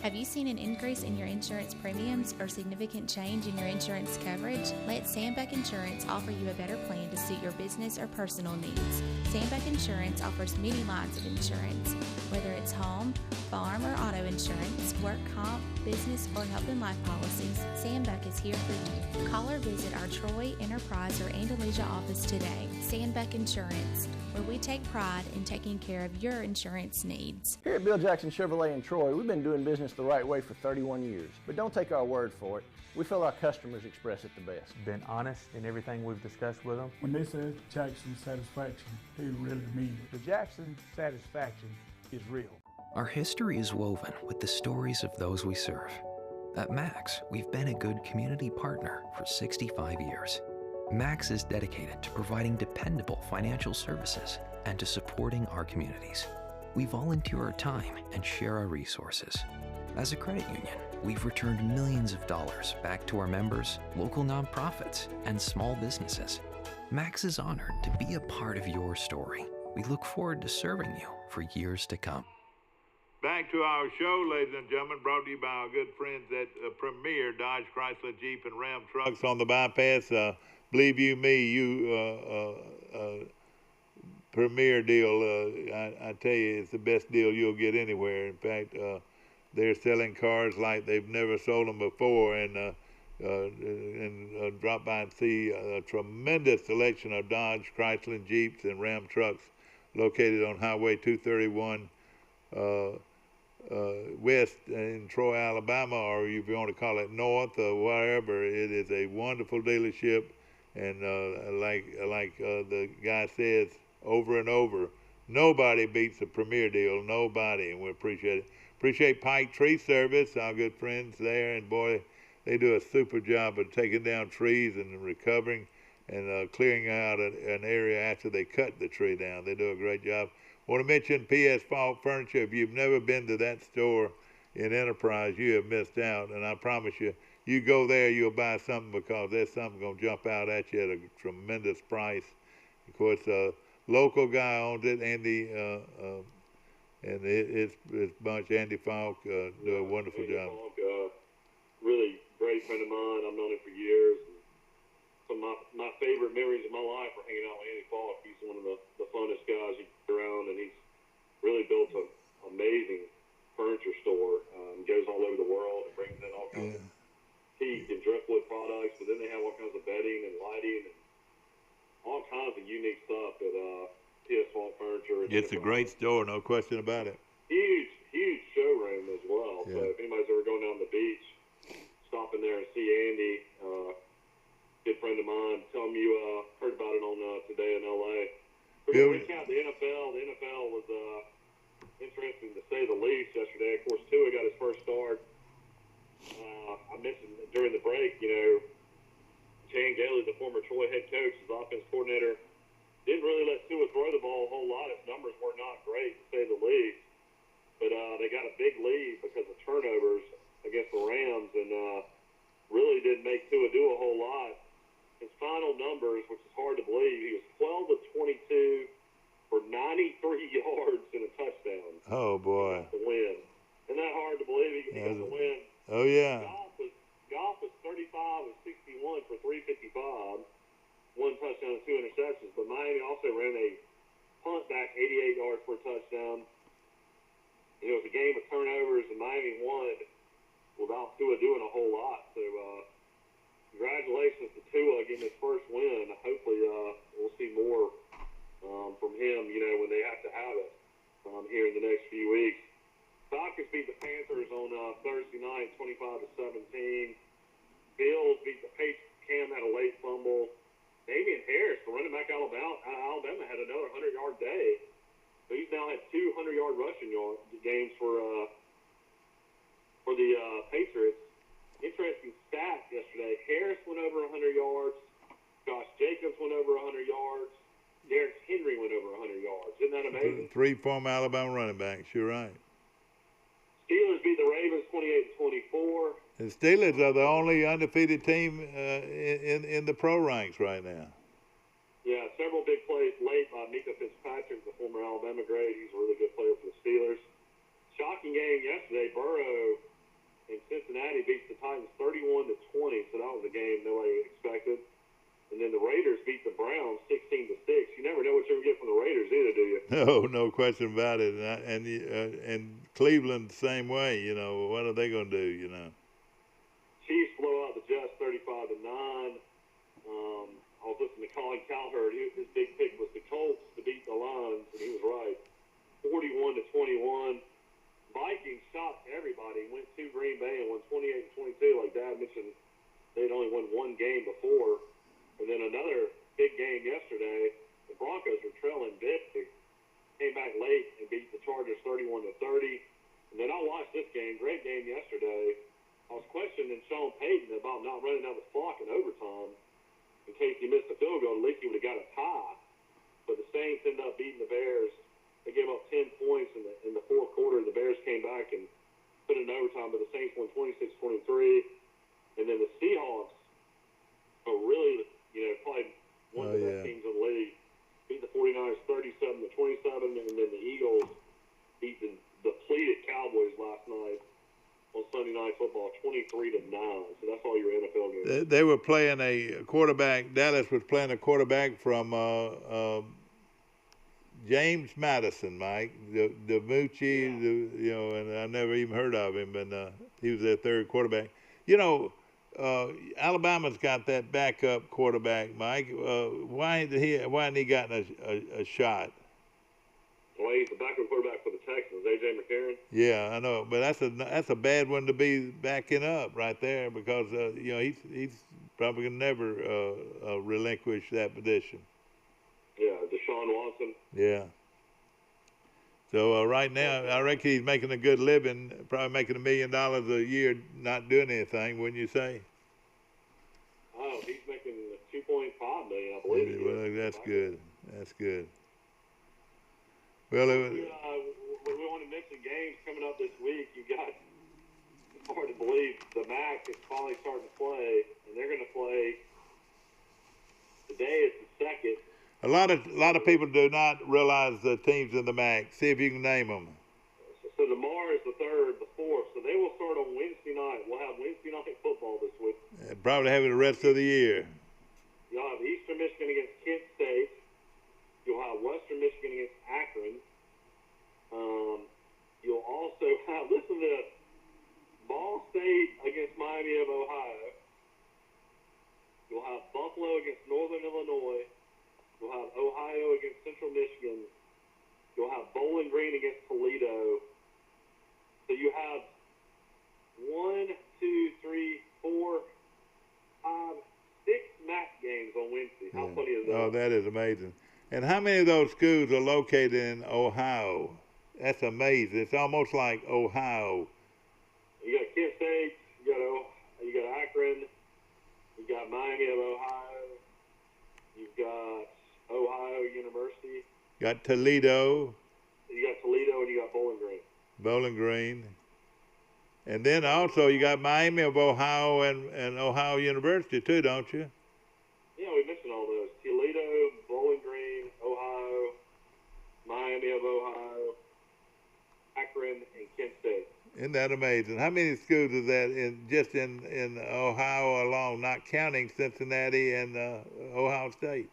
Have you seen an increase in your insurance premiums or significant change in your insurance coverage? Let Sandbeck Insurance offer you a better plan to suit your business or personal needs. Sandbeck Insurance offers many lines of insurance, whether it's home, farm, or auto insurance, work comp, business, or health and life policies. Sandbeck is here for you. Call or visit our Troy, Enterprise, or Andalusia office today. Sandbeck Insurance, where we take pride in taking care of your insurance needs. Here at Bill Jackson Chevrolet in Troy, we've been doing business the right way for 31 years. But don't take our word for it. We feel our customers express it the best. Been honest in everything we've discussed with them. When they say Jackson Satisfaction, they really mean it. The Jackson Satisfaction is real. Our history is woven with the stories of those we serve. At Max, we've been a good community partner for 65 years. Max is dedicated to providing dependable financial services and to supporting our communities. We volunteer our time and share our resources. As a credit union, we've returned millions of dollars back to our members, local nonprofits, and small businesses. Max is honored to be a part of your story. We look forward to serving you for years to come. Back to our show, ladies and gentlemen, brought to you by our good friends at Premier Dodge, Chrysler, Jeep, and Ram Trucks on the bypass. Believe you me, Premier deal, I tell you, it's the best deal you'll get anywhere. In fact, they're selling cars like they've never sold them before, and drop by and see a tremendous selection of Dodge, Chrysler, Jeeps, and Ram trucks located on Highway 231 west in Troy, Alabama, or if you want to call it north or wherever. It is a wonderful dealership, and like the guy says over and over, nobody beats a Premier deal, nobody, and we appreciate it. Appreciate Pike Tree Service, our good friends there, and boy, they do a super job of taking down trees and recovering and clearing out an area after they cut the tree down. They do a great job. Want to mention P.S. Falk Furniture. If you've never been to that store in Enterprise, you have missed out, and I promise you, you go there, you'll buy something because there's something going to jump out at you at a tremendous price. Of course, local guy owns it, Andy, and his bunch, Andy Falk, do a wonderful Andy job. Falk, really great friend of mine. I've known him for years. Some of my favorite memories of my life are hanging out with Andy Falk. He's one of the funnest guys you get around, and he's really built an amazing furniture store. Goes all over the world and brings in all kinds of teak and driftwood products, but then they have all kinds of bedding and lighting and all kinds of unique stuff at P.S. Falk Furniture. It's a great store, no question about it. Huge showroom as well. Yeah. So if anybody's ever going down to the beach, stop in there and see Andy. Good friend of mine. Tell him you heard about it on Today in L.A. We're going to recap the NFL. The NFL was interesting to say the least yesterday. Of course, Tua got his first start. I mentioned during the break, Chan Gailey, the former Troy head coach, his offense coordinator, didn't really let Tua throw the ball a whole lot. His numbers were not great, to say the least. But they got a big lead because of turnovers against the Rams, and really didn't make Tua do a whole lot. His final numbers, which is hard to believe, he was 12 of 22 for 93 yards and a touchdown. Oh, boy. To win. Isn't that hard to believe? He got the win. Oh, yeah. Goff was 35 of 61 for 355, one touchdown and two interceptions. But Miami also ran a punt back 88 yards for a touchdown. It was a game of turnovers, and Miami won without Tua doing a whole lot. So, congratulations to Tua getting his first win. The Patriots, Cam had a late fumble. Damian Harris, the running back Alabama, had another 100-yard day. So he's now had 200-yard rushing games for the Patriots. Interesting stat yesterday. Harris went over 100 yards. Josh Jacobs went over 100 yards. Derrick Henry went over 100 yards. Isn't that amazing? 3 former Alabama running backs. You're right. Steelers beat the Ravens 28-24. The Steelers are the only undefeated team in the pro ranks right now. Yeah, several big plays late by Mika Fitzpatrick, the former Alabama great. He's a really good player for the Steelers. Shocking game yesterday. Burrow in Cincinnati beats the Titans 31-20, so that was a game nobody expected. And then the Raiders beat the Browns 16-6. You never know what you're gonna get from the Raiders either, do you? No question about it. And Cleveland the same way. You know, what are they gonna do? You know. Chiefs blow out the Jets 35-9. I was listening to Colin Cowherd. His big pick was the Colts to beat the Lions, and he was right. 41-21. Vikings shocked everybody. Went to Green Bay and won 28-22. Like Dad mentioned, they'd only won one game before. And then another big game yesterday. The Broncos were trailing big. Came back late and beat the Chargers 31-30. And then I watched this game. Great game yesterday. I was questioning Sean Payton about not running down the clock in overtime in case he missed a field goal. At least he would have got a tie. But the Saints ended up beating the Bears. They gave up 10 points in the fourth quarter. The Bears came back and put it in overtime, but the Saints won 26-23. And then the Seahawks are really, probably one of the best teams in the league. Beat the 49ers 37-27, and then the Eagles beat the depleted Cowboys last night on Sunday Night Football 23-9. So that's all your NFL games. They were playing a quarterback. Dallas was playing a quarterback from James Madison, Mike, the Moochie, and I never even heard of him, but he was their third quarterback. Alabama's got that backup quarterback, Mike. Why hadn't he gotten a shot? Well, he's the backup quarterback for the Texans, A.J. McCarron. Yeah, I know, but that's a bad one to be backing up right there because he's probably gonna never relinquish that position. Yeah, Deshaun Watson. Yeah. So right now, I reckon he's making a good living, probably making $1 million a year, not doing anything, wouldn't you say? Oh, he's making $2.5 million, I believe. Well, that's good. That's good. Well, we want to mention games coming up this week. You got, it's hard to believe, the MAC is finally starting to play, and they're going to play. Today is the second. A lot of people do not realize the teams in the MAC. See if you can name them. So tomorrow is the third, the fourth. So they will start on Wednesday night. We'll have Wednesday night football this week. Probably have it the rest of the year. You'll have Eastern Michigan against Kent State. You'll have Western Michigan against Akron. You'll also have, listen to this, Ball State against Miami of Ohio. You'll have Buffalo against Northern Illinois. You'll have Ohio against Central Michigan. You'll have Bowling Green against Toledo. So you have 1, 2, 3, 4, 5, 6 MAC games on Wednesday. How funny is that? Oh, that is amazing. And how many of those schools are located in Ohio? That's amazing. It's almost like Ohio. You got Kent State. You got Akron. You got Miami of Ohio. You've got Ohio University. Got Toledo. You got Toledo and you got Bowling Green. Bowling Green. And then also you got Miami of Ohio and Ohio University too, don't you? Yeah, we mentioned all those. Toledo, Bowling Green, Ohio, Miami of Ohio, Akron, and Kent State. Isn't that amazing? How many schools is that in Ohio alone, not counting Cincinnati and Ohio State?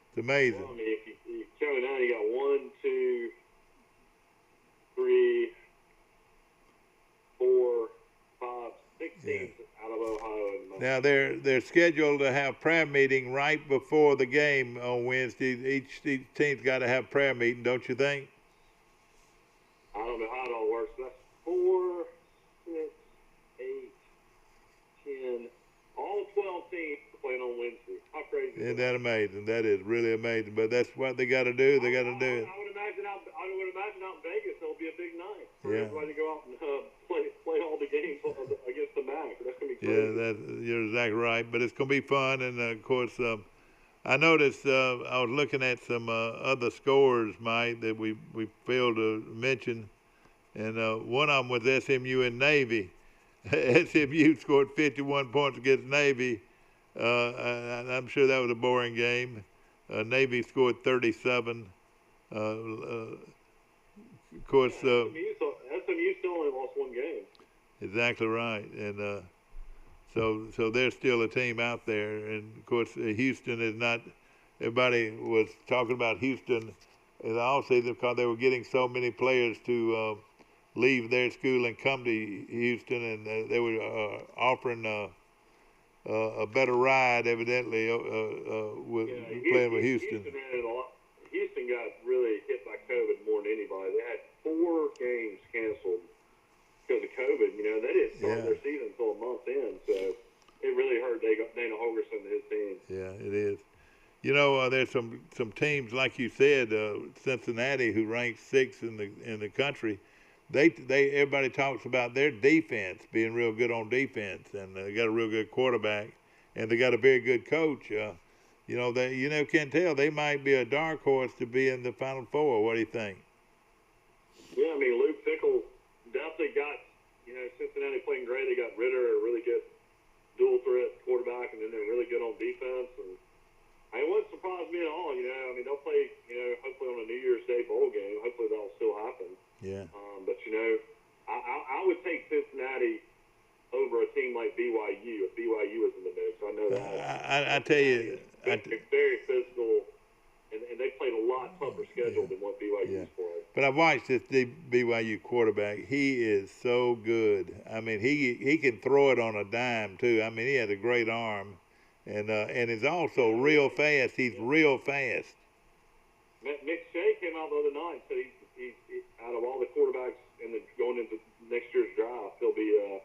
It's amazing. Well, I mean, if you count it out, you got 1, 2, 3, 4, 5, 6 teams out of Ohio. Now they're scheduled to have prayer meeting right before the game on Wednesday. Each team's got to have prayer meeting, don't you think? I don't know how it all works. That's 4, 6, 8, 10, teams playing on Wednesday. How crazy is Isn't that amazing? That is really amazing. But that's what they got to do. They got to do it. I would imagine out in Vegas it'll be a big night for Yeah. everybody to go out and play all the games against the MAC. That's gonna be crazy. Yeah, you're exactly right. But it's gonna be fun, and of course, I noticed I was looking at some other scores, Mike, that we failed to mention, and one of them was SMU and Navy. SMU scored 51 points against Navy. I'm sure that was a boring game. Navy scored 37. Of course, SMU still only lost one game. Exactly right, and so there's still a team out there, and of course Houston is not. Everybody was talking about Houston, and also because they were getting so many players to leave their school and come to Houston, and they were offering a better ride, evidently, with playing with Houston. Houston got really hit by COVID more than anybody. They had 4 games canceled because of COVID. They didn't start their season until a month in, so it really hurt Dana Holgerson and his team. Yeah, it is. There's some teams, like you said, Cincinnati, who ranks 6th in the country. They everybody talks about their defense being real good on defense, and they got a real good quarterback, and they got a very good coach. They can't tell, they might be a dark horse to be in the Final Four. What do you think? Yeah, I mean, Luke Fickell definitely got, Cincinnati playing great. They got Ritter, a really good dual threat quarterback, and then they're really good on defense. And it wouldn't surprise me at all. They'll play, hopefully on a New Year's Day bowl game. Hopefully that'll still happen. Yeah. But I would take Cincinnati over a team like BYU if BYU was in the mix. I know that. I tell you, they're very physical, and they played a lot tougher schedule than what BYU's played. But I've watched this BYU quarterback. He is so good. I mean, he can throw it on a dime too. I mean, he has a great arm, and is also real fast. He's real fast. Nick Shea came out the other night, so he's out of all the quarterbacks going into next year's draft, he'll be a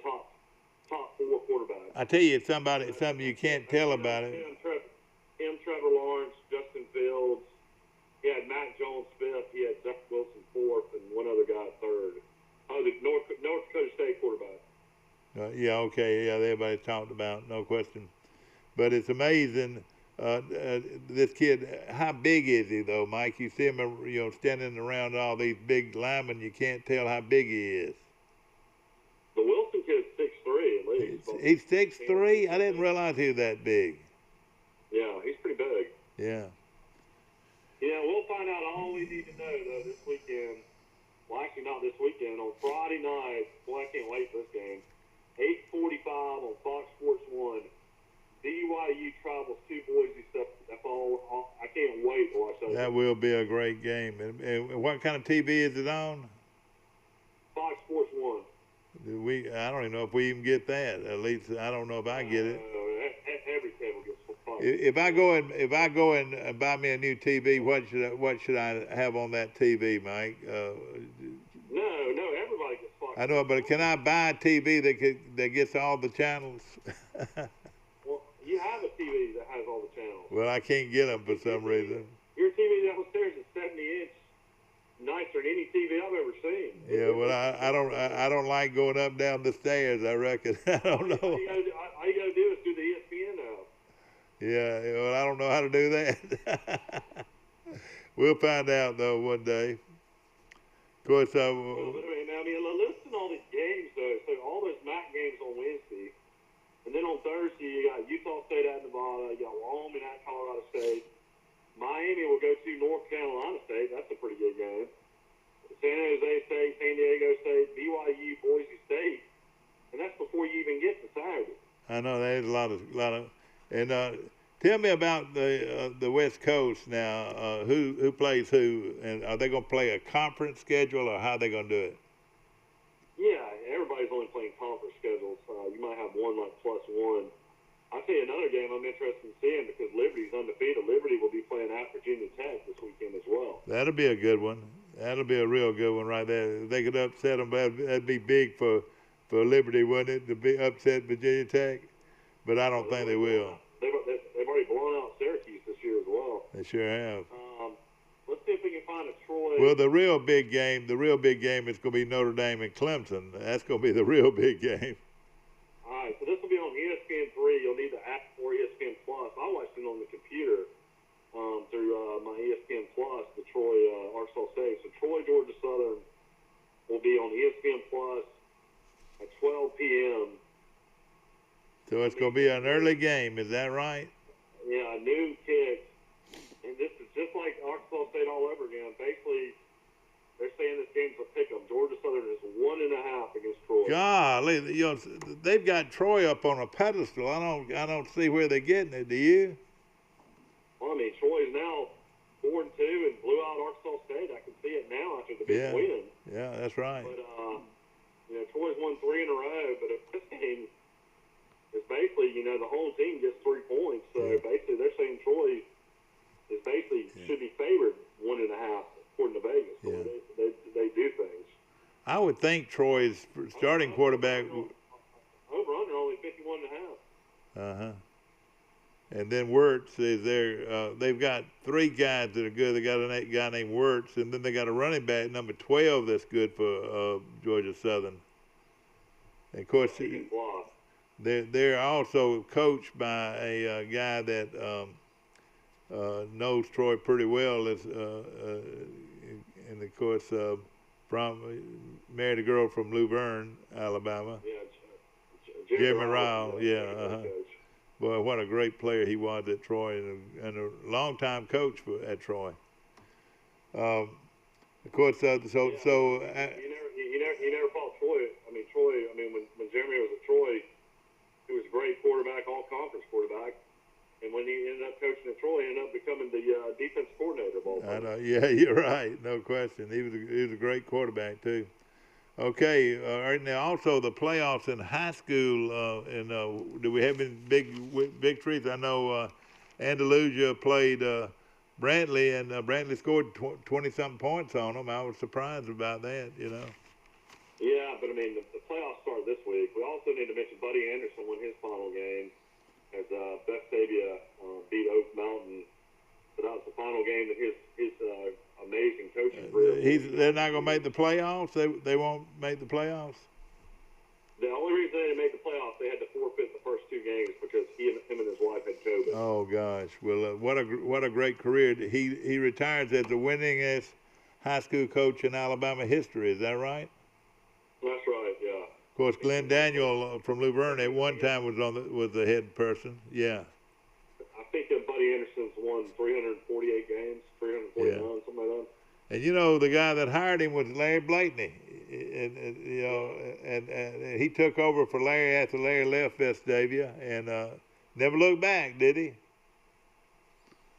top 4 quarterback. I tell you, it's something you can't tell about it. Trevor Lawrence, Justin Fields. He had Mac Jones 5th. He had Zach Wilson 4th, and one other guy 3rd. Oh, the North Dakota State quarterback. Okay, everybody talked about, no question. But it's amazing. This kid, how big is he though, Mike? You see him, standing around all these big linemen. You can't tell how big he is. The Wilson kid's 6'3" at least. He's 6'3". I didn't realize he was that big. Yeah, he's pretty big. Yeah. Yeah, we'll find out all we need to know though this weekend. Well, actually not this weekend. On Friday night. Boy, I can't wait for this game. 8:45 on Fox Sports 1. BYU travels to Boise State. I can't wait to watch that. That will be a great game. And what kind of TV is it on? Fox Sports 1. I don't even know if we even get that. At least I don't know if I get it. Every cable gets Fox. If I go and buy me a new TV, what should I have on that TV, Mike? No, everybody gets Fox. I know, but can I buy a TV that gets all the channels? Well, you have a TV that has all the channels. Well, I can't get them for some reason. Your TV downstairs is 70-inch, nicer than any TV I've ever seen. Yeah, well, I don't like going up and down the stairs. I reckon. I don't know. All you gotta do is do the ESPN now. Yeah, well, I don't know how to do that. We'll find out though one day. Of course, listen to all these games though. So all those MAC games on Wednesday, and then on Thursday you got Utah State at Nevada, you got Wyoming at Colorado State. Miami will go to North Carolina State. That's a pretty good game. San Jose State, San Diego State, BYU, Boise State, and that's before you even get to Saturday. I know there's a lot of, and tell me about the West Coast now. Who plays who, and are they going to play a conference schedule, or how are they going to do it? Yeah, everybody's only playing conference schedules. You might have one like +1. I'll tell you another game I'm interested in seeing because Liberty's undefeated. Liberty will be playing at Virginia Tech this weekend as well. That'll be a good one. That'll be a real good one right there. If they could upset them, that'd be big for Liberty, wouldn't it, to be upset Virginia Tech? but I don't think they will. They've already blown out Syracuse this year as well. They sure have. Let's see if we can find a Troy. Well, the real big game is going to be Notre Dame and Clemson. That's going to be the real big game. All right, so this will be on ESPN3. You'll need the app for ESPN Plus. I watched it on the computer through my ESPN Plus, the Troy Arkansas State. So Troy Georgia Southern will be on ESPN Plus at 12 p.m. So it's going to be an early game. Is that right? Yeah, a noon kick. And this is just like Arkansas State all over again. Basically, they're saying this game's a pick 'em. Georgia Southern is 1.5 against Troy. Golly, they've got Troy up on a pedestal. I don't see where they're getting it. Do you? Well, I mean, Troy's now 4-2 and blew out Arkansas State. I can see it now after the big win. Yeah, that's right. But Troy's won 3 in a row. But if this game is basically, the whole team gets 3 points. So basically, they're saying Troy is basically should be favored 1.5 according to Vegas. So they do things. I would think Troy's starting quarterback. Over-under only 51.5. And then Wirtz is there. They've got 3 guys that are good. They got a guy named Wirtz, and then they got a running back, number 12, that's good for Georgia Southern. And of course, they're also coached by a guy that knows Troy pretty well. And of course, married a girl from Luverne, Alabama. Yeah, Jeremy Ryle. Boy, what a great player he was at Troy, and a long-time coach at Troy. Of course, you never fought Troy. Troy. When Jeremy was at Troy, he was a great quarterback, all-conference quarterback. And when he ended up coaching at Troy, he ended up becoming the defense coordinator of all time. I know. Yeah, you're right. No question. He was a great quarterback too. Okay. Now also the playoffs in high school. Do we have any big victories? I know Andalusia played Brantley, and Brantley scored 20-something points on them. I was surprised about that. Yeah, but the playoffs start this week. We also need to mention Buddy Anderson won his final game as Vestavia beat Oak Mountain. So that was the final game of his amazing coaching career. They're not going to make the playoffs? They won't make the playoffs? The only reason they didn't make the playoffs, they had to forfeit the first 2 games because him and his wife had COVID. Oh, gosh. Well, what a great career. He retires as the winningest high school coach in Alabama history. Is that right? That's right, yeah. Of course, Glenn Daniel from Luverne at one time was the head person. Yeah. I think that Buddy Anderson's won 348 games, 349, something like that. And the guy that hired him was Larry Blakeney, and he took over for Larry after Larry left Vestavia, and never looked back, did he?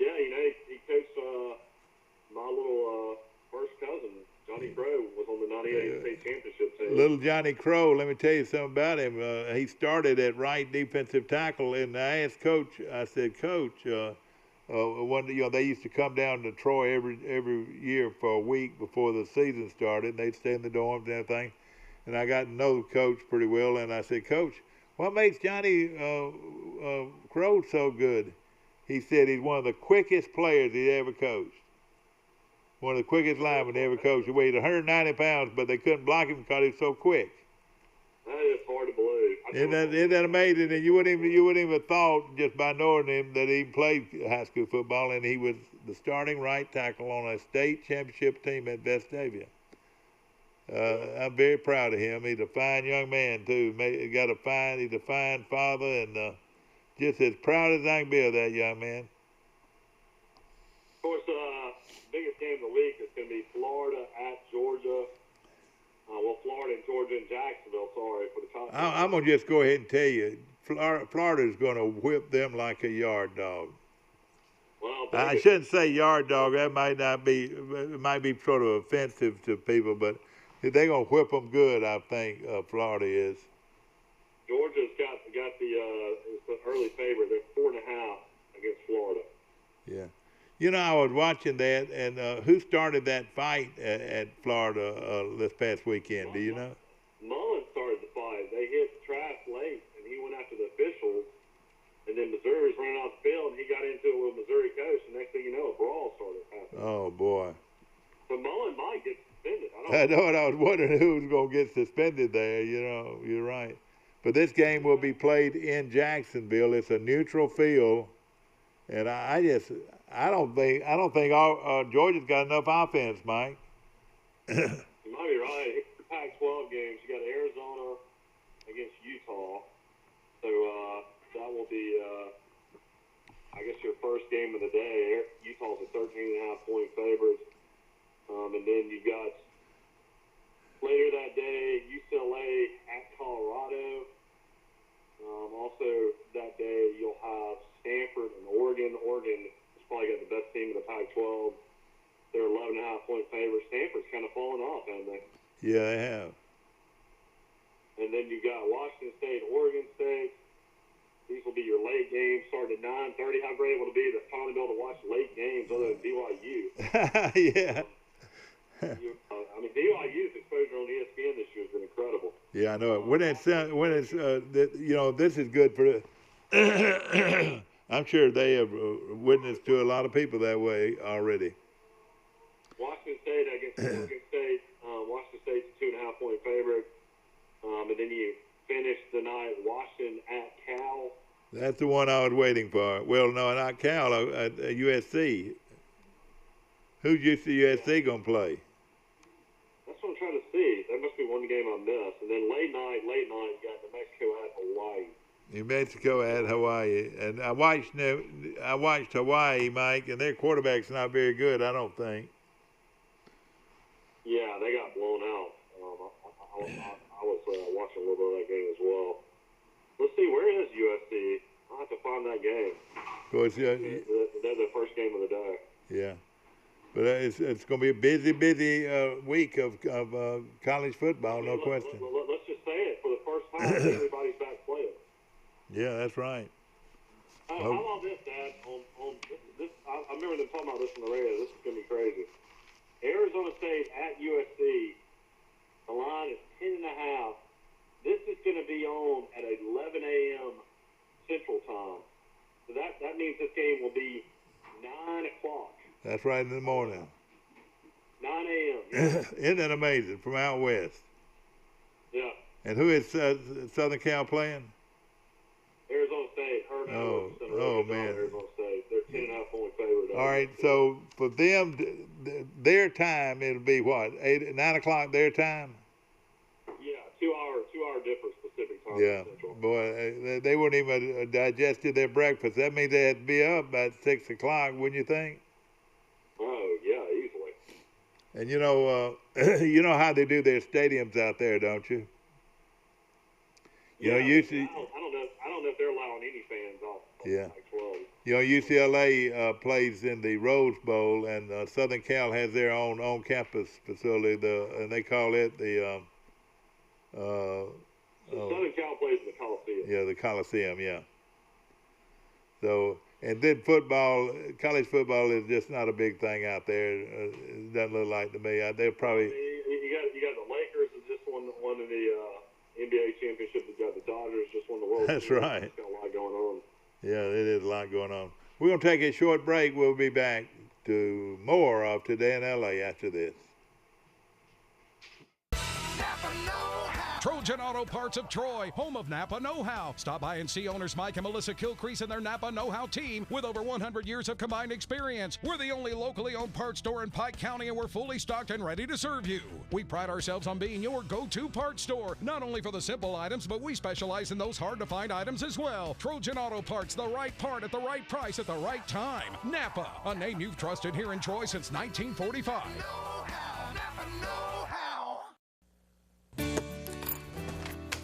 Yeah, he coached my little first cousin. Johnny Crow was on the 98 state championship team. Little Johnny Crow, let me tell you something about him. He started at right defensive tackle, and I asked Coach, I said, Coach, they used to come down to Troy every year for a week before the season started. They'd stay in the dorms and everything. And I got to know the coach pretty well, and I said, Coach, what makes Johnny Crow so good? He said he's one of the quickest players he ever coached. One of the quickest linemen they ever coached. He weighed 190 pounds, but they couldn't block him because he was so quick. That is hard to believe. Isn't that amazing? And you wouldn't even have thought just by knowing him that he played high school football, and he was the starting right tackle on a state championship team at Vestavia. I'm very proud of him. He's a fine young man too. He's a fine father, and just as proud as I can be of that young man. Of course, biggest game of the week is going to be Florida at Georgia. Florida and Georgia and Jacksonville, sorry, for the top. I'm going to just go ahead and tell you, Florida's going to whip them like a yard dog. Well, I shouldn't say yard dog. That might be sort of offensive to people, but they're going to whip them good, I think, Florida is. Georgia's got the early favorite. They're 4.5 against Florida. Yeah. I was watching that, and who started that fight at Florida this past weekend? Do you know? Mullen started the fight. They hit Trask late, and he went after the officials. I know, and I was wondering who was going to get suspended there. You're right. But this game will be played in Jacksonville. It's a neutral field, and I don't think Georgia's got enough offense, Mike. You might be right. It's the Pac-12 games. You got Arizona against Utah, so that will be, I guess, your first game of the day. Utah's a 13.5-point favorite, and then you got later that day UCLA at Colorado. Also that day you'll have Stanford and Oregon. Oregon has probably got the best team in the Pac-12. They're 11.5-point favorites. Stanford's kind of fallen off, haven't they? Yeah, they have. And then you got Washington State, Oregon State. These will be your late games, starting at 9:30. How great will it be to finally be able to watch late games other than BYU? Yeah. I mean, BYU's exposure on ESPN this year has been incredible. Yeah, I know it. When it's this is good for. I'm sure they have witnessed to a lot of people that way already. Washington State against Oregon State. Washington State's a 2.5-point favorite. And then you finish the night Washington at Cal. That's the one I was waiting for. Well, no, not Cal. USC. Who's USC gonna play? That's what I'm trying to see. That must be one game I missed. And then late night, you got New Mexico at Hawaii. New Mexico at Hawaii, and I watched Hawaii, Mike, and their quarterback's not very good, I don't think. Yeah, they got blown out. I was watching a little bit of that game as well. Let's see, where is USC? I'll have to find that game. Of course, they're the first game of the day. Yeah. But it's going to be a busy week of college football, no question. Let's just say it. For the first time, everybody's back playing. Yeah, that's right. How about this, Dad? On this, I remember them talking about this on the radio. This is going to be crazy. Arizona State at USC. The line is 10.5. This is going to be on at 11 a.m. Central Time. So that means this game will be 9 o'clock. That's right, in the morning. 9 a.m. Yeah. Isn't that amazing? From out west. Yeah. And who is Southern Cal playing? Arizona State. Man. Arizona State. They're 10.5-point favorite. All right, so for them, their time, it'll be what, 9 o'clock their time? Yeah, 2 hour difference Pacific time. Yeah, Central. boy, they wouldn't even digested their breakfast. That means they had to be up by 6 o'clock, wouldn't you think? Oh, yeah, easily. And you know how they do their stadiums out there, don't you? Usually. I don't know if they're allowing any fans off. Yeah. Pac-12. UCLA plays in the Rose Bowl, and Southern Cal has their own on-campus facility. And they call it the. Southern Cal plays in the Coliseum. Yeah, the Coliseum. Yeah. So, and then football, college football is just not a big thing out there. It doesn't look like to me. They're probably. You got the Lakers that just won in the NBA championship. You got the Dodgers just won the World That's Series. right. It's got a lot going on. Yeah, it is a lot going on. We're going to take a short break. We'll be back to more of Today in LA after this. Trojan Auto Parts of Troy, home of Napa know-how. Stop by and see owners Mike and Melissa Kilcrease and their Napa know-how team with over 100 years of combined experience. We're the only locally owned parts store in Pike County, and we're fully stocked and ready to serve you. We pride ourselves on being your go-to parts store, not only for the simple items, but we specialize in those hard-to-find items as well. Trojan Auto Parts, the right part at the right price at the right time. Napa, a name you've trusted here in Troy since 1945.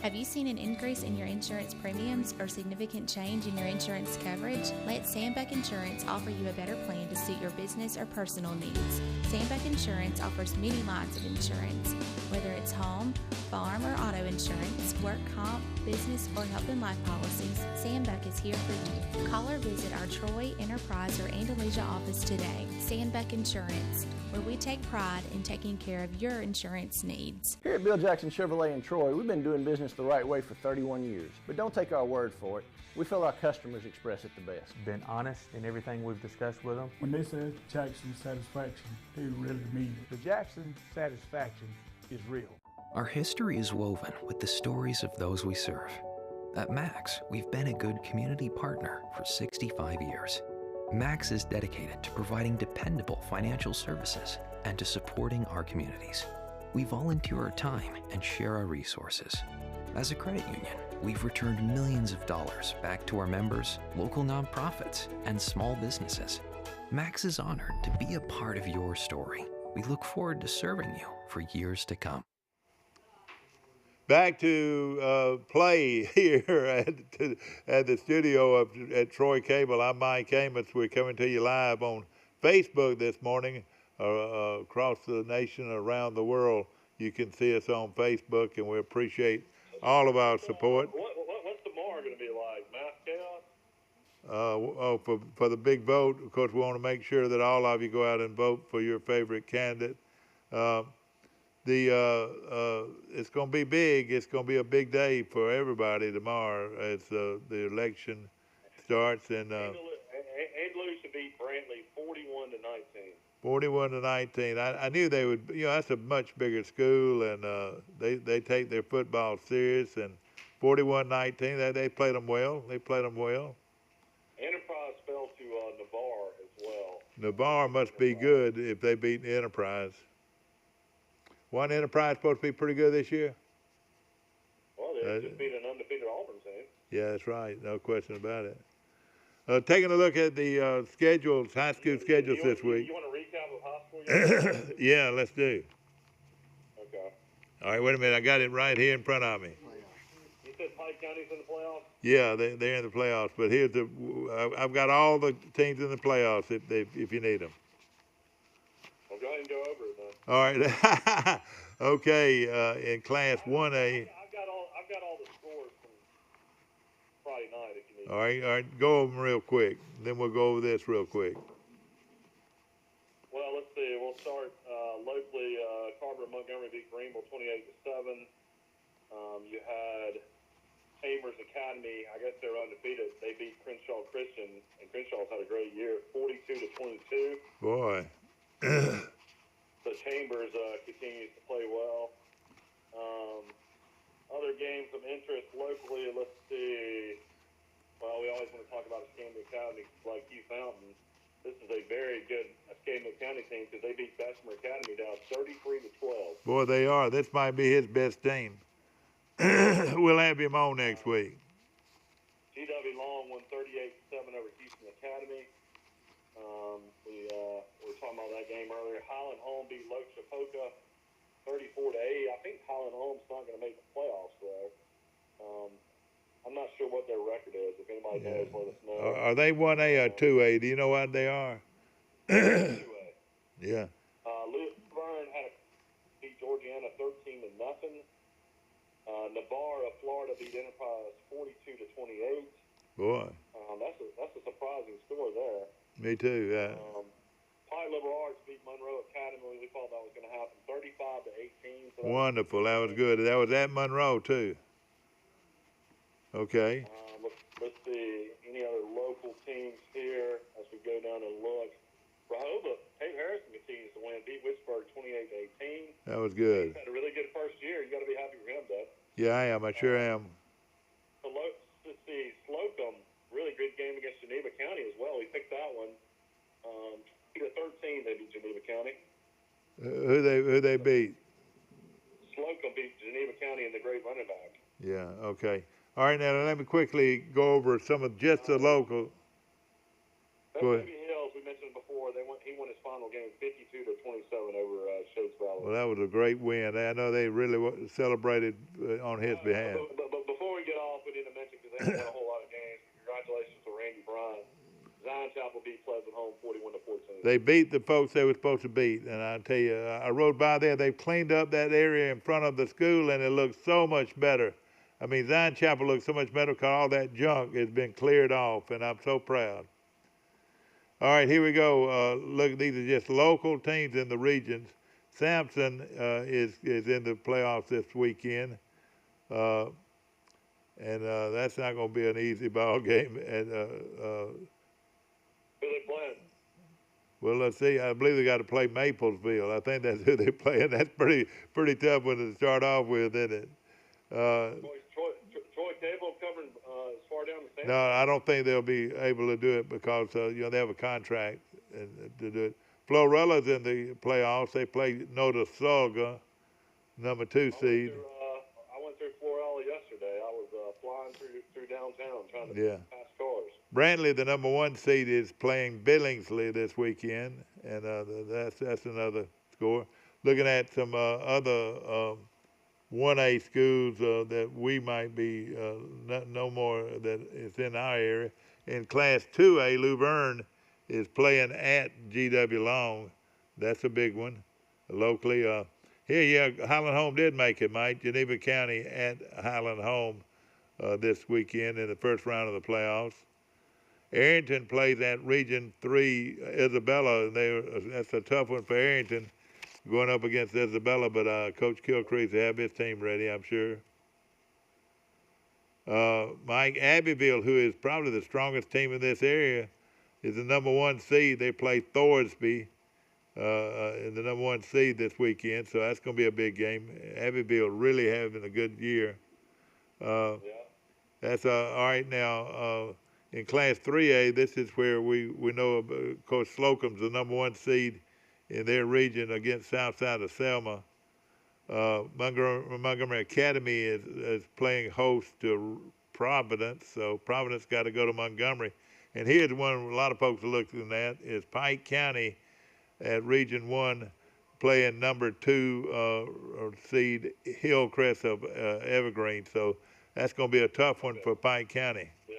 Have you seen an increase in your insurance premiums or significant change in your insurance coverage? Let Sandbeck Insurance offer you a better plan to suit your business or personal needs. Sandbeck Insurance offers many lines of insurance, whether it's home, farm, or auto insurance, work comp, business, or health and life policies, Sandbeck is here for you. Call or visit our Troy, Enterprise, or Andalusia office today. Sandbeck Insurance, where we take pride in taking care of your insurance needs. Here at Bill Jackson Chevrolet in Troy, we've been doing business the right way for 31 years. But don't take our word for it. We feel our customers express it the best. Been honest in everything we've discussed with them. When they say Jackson Satisfaction, they really mean it. The Jackson satisfaction is real. Our history is woven with the stories of those we serve. At Max, we've been a good community partner for 65 years. Max is dedicated to providing dependable financial services and to supporting our communities. We volunteer our time and share our resources. As a credit union, we've returned millions of dollars back to our members, local nonprofits, and small businesses. Max is honored to be a part of your story. We look forward to serving you for years to come. Back to play here at the studio at Troy Cable. I'm Mike Amos. We're coming to you live on Facebook this morning across the nation, around the world. You can see us on Facebook, and we appreciate all of our support. What's tomorrow going to be like? Mass chaos? For the big vote, of course, we want to make sure that all of you go out and vote for your favorite candidate. It's going to be big. It's going to be a big day for everybody tomorrow as the election starts. And Andalusia beat Brantley 41-19. 41-19. I knew they would. That's a much bigger school, and they take their football serious. And 41-19, they played them well. Enterprise fell to Navarre as well. Navarre must be good if they beat Enterprise. Wasn't Enterprise supposed to be pretty good this year? Well, they just beat an undefeated Auburn team. Yeah, that's right. No question about it. Taking a look at the schedules, high school schedules this week. You want to recap of high school? Yeah, let's do. Okay. All right, wait a minute. I got it right here in front of me. You said Pike County's in the playoffs? Yeah, they're in the playoffs. But here's I've got all the teams in the playoffs if you need them. Well, go ahead and go over it then. All right. Okay. In Class 1A. I've got all the scores from Friday night if you need. All right. Go over them real quick. Then we'll go over this real quick. Well, let's see. We'll start locally. Carver and Montgomery beat Greenville 28-7. You had Amos Academy. I guess they're undefeated. They beat Crenshaw Christian, and Crenshaw's had a great year, 42-22. Boy. The Chambers continues to play well. Other games of interest locally, let's see. Well, we always want to talk about Escambia Academy like Hugh Fountain. This is a very good Escambia County team because they beat Bessemer Academy down 33-12. Boy, they are. This might be his best team. We'll have him on next week. GW Long won 38-7 over Houston Academy. We were talking about that game earlier. Highland Home beat Loke Shapoka 34-8. I think Highland Home's not going to make the playoffs though. I'm not sure what their record is. If anybody knows, let us know. Are they 1A or 2A? Do you know what they are? 2A. Yeah. Louisburn beat Georgiana 13-0. Navarre of Florida beat Enterprise 42-28. Boy. That's a surprising score there. Me too. Pine Liberal Arts beat Monroe Academy. We thought that was going to happen 35-18. So wonderful. That was good. That was at Monroe too. Okay. Let's see any other local teams here as we go down and look. Rehoboth, Tate Harrison continues to win. Beat Wicksburg 28-18. That was good. He's had a really good first year. You got to be happy for him, Dad. Yeah, I am. I sure am. Let's see, Slocum, really good game against Geneva County as well. He picked that one. 13, they beat Geneva County. Who they beat? Slocum beat Geneva County in the great running back. Yeah. Okay. All right. Now let me quickly go over some of just the local. Go ahead. Hills, we mentioned before, he won his final game 52-27 over Shades Valley. Well, that was a great win. I know they really celebrated on his behalf. But before we get off, we need to mention, because they haven't won a whole lot of games, congratulations to Randy Bryant. Zion Chapel beat Pleasant Home 41-14. They beat the folks they were supposed to beat. And I tell you, I rode by there. They've cleaned up that area in front of the school, and it looks so much better. I mean, Zion Chapel looks so much better because all that junk has been cleared off, and I'm so proud. All right, here we go. Look, these are just local teams in the regions. Samson is in the playoffs this weekend, and that's not going to be an easy ball game. And Who they playing? well, let's see. I believe they got to play Maplesville. I think that's who they're playing. That's pretty tough one to start off with, isn't it? Troy Cable covering as far down the No, I don't think they'll be able to do it because they have a contract to do it. Florella's in the playoffs. They play Notre, number 2 seed. I went through Florella yesterday. I was flying through downtown trying to pass cars. Brantley, the number 1 seed, is playing Billingsley this weekend, and that's another score. Looking at some other 1A schools that we might be no more that is in our area. In Class 2A, Luverne is playing at GW Long. That's a big one locally. Highland Home did make it, Mike. Geneva County at Highland Home this weekend in the first round of the playoffs. Arrington plays at Region 3 Isabella. That's a tough one for Arrington, going up against Isabella, but Coach Kilcrease will have his team ready, I'm sure. Mike, Abbeville, who is probably the strongest team in this area, is the number 1 seed. They play Thorsby in the number 1 seed this weekend, so that's going to be a big game. Abbeville really having a good year. That's all right now. In Class 3A, this is where we know Coach Slocum's the number 1 seed in their region against Southside of Selma. Montgomery Academy is playing host to Providence, so Providence got to go to Montgomery. And here's one a lot of folks are looking at is Pike County at Region 1 playing number 2 seed Hillcrest of Evergreen. So that's going to be a tough one for Pike County. Yeah.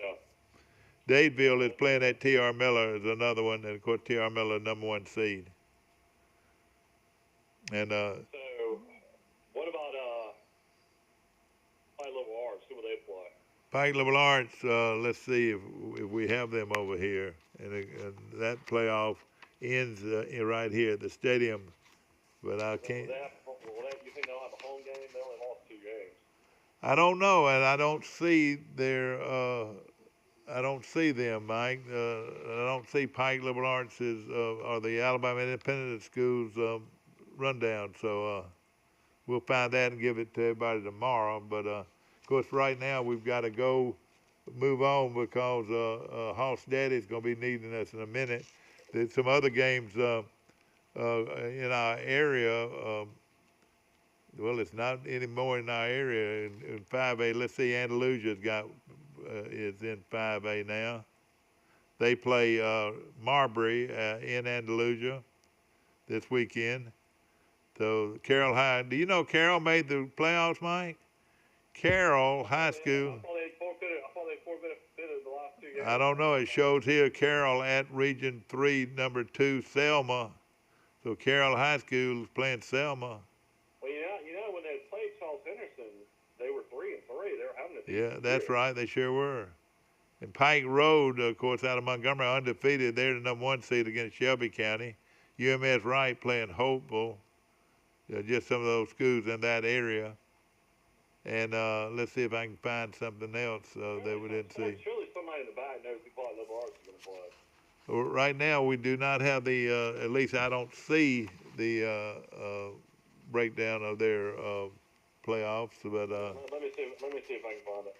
Dadeville is playing at T.R. Miller is another one, and of course T.R. Miller number 1 seed. And so what about Pike Liberal Arts? Who will they play? Pike Liberal Arts. Let's see if we have them over here, and that playoff ends right here at the stadium. But I can't. You think they'll have a home game? They only lost 2 games. I don't know, and I don't see their. I don't see them, Mike. I don't see Pike Liberal Arts or the Alabama Independent Schools rundown. So we'll find that and give it to everybody tomorrow. But of course, right now we've got to move on because Hoss Daddy's going to be needing us in a minute. There's some other games in our area. Well, it's not anymore in our area in 5A. Let's see, Andalusia's is in 5A now. They play Marbury in Andalusia this weekend. So Carroll High, do you know Carroll made the playoffs, Mike? Carroll High School. I thought they forfeited the last 2 games. I don't know. It shows here Carroll at Region 3, number 2, Selma. So Carroll High School is playing Selma. Well, you know when they played Charles Henderson, they were 3-3. They were having a Yeah, that's right. They sure were. And Pike Road, of course, out of Montgomery, undefeated. They're the number 1 seed against Shelby County. UMS Wright playing Hopeville. Just some of those schools in that area. And let's see if I can find something else that we didn't see. Surely somebody in the back knows who Pike Liberal Arts is going to play. Well, right now, we do not have the, at least I don't see the breakdown of their playoffs. But let me see if I can find it.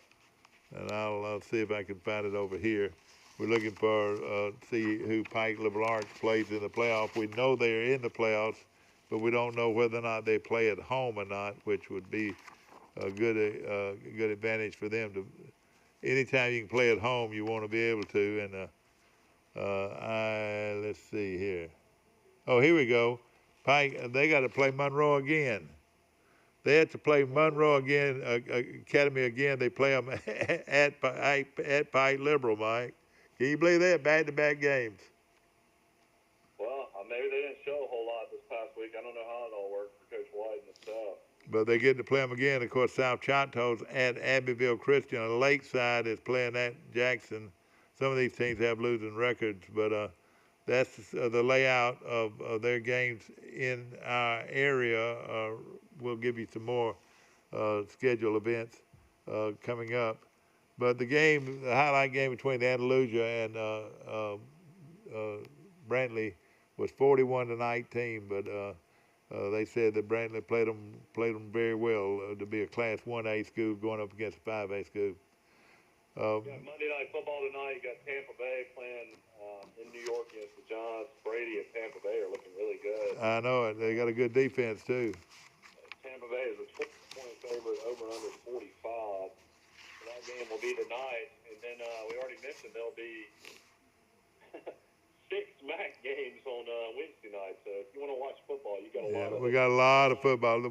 And I'll see if I can find it over here. We're looking for see who Pike Liberal Arts plays in the playoff. We know they're in the playoffs, but we don't know whether or not they play at home or not, which would be a good advantage for them. To anytime you can play at home, you want to be able to. And let's see here. Oh, here we go. Pike, they got to play Monroe again. They had to play Monroe again, Academy again. They play them at Pike Liberal, Mike. Can you believe that? Back-to-back games. Well, maybe they didn't show a whole lot this past week. I don't know how it all worked for Coach White and the staff. But they get to play them again. Of course, South Choctaw's at Abbeville Christian. Lakeside is playing at Jackson. Some of these teams have losing records, but that's the layout of their games in our area. We'll give you some more scheduled events coming up. But the highlight game between Andalusia and Brantley was 41-19. But they said that Brantley played them very well to be a Class 1A school going up against a 5A school. Monday Night Football tonight. You got Tampa Bay playing in New York against the Giants. Brady and Tampa Bay are looking really good. I know it. They got a good defense too. Tampa Bay is a 20-point favorite, over under 45. So that game will be tonight. And then we already mentioned there'll be 6 MAC games on Wednesday night. So if you want to watch football, you got a lot of. We got a lot of football.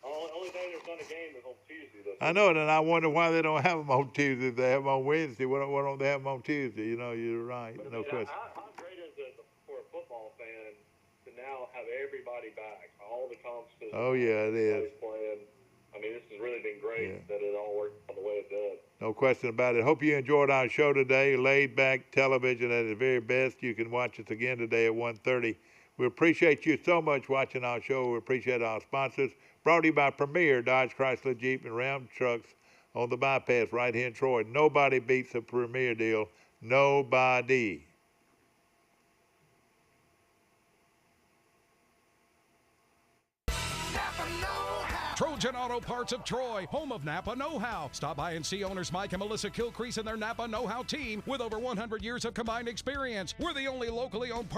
Only day there's not a game is on Tuesday. I know it, and I wonder why they don't have them on Tuesday. If they have them on Wednesday, why don't they have them on Tuesday? You know, you're right. But, no question. How great is it for a football fan to now have everybody back? All the conferences. Oh, yeah, it is. Playing. I mean, this has really been great that it all worked out the way it did. No question about it. Hope you enjoyed our show today. Laid back television at its very best. You can watch us again today at 1:30. We appreciate you so much watching our show. We appreciate our sponsors. Brought to you by Premier Dodge, Chrysler, Jeep, and Ram trucks on the bypass right here in Troy. Nobody beats a Premier deal. Nobody. Trojan Auto Parts of Troy, home of Napa know-how. Stop by and see owners Mike and Melissa Kilcrease and their Napa know-how team with over 100 years of combined experience. We're the only locally owned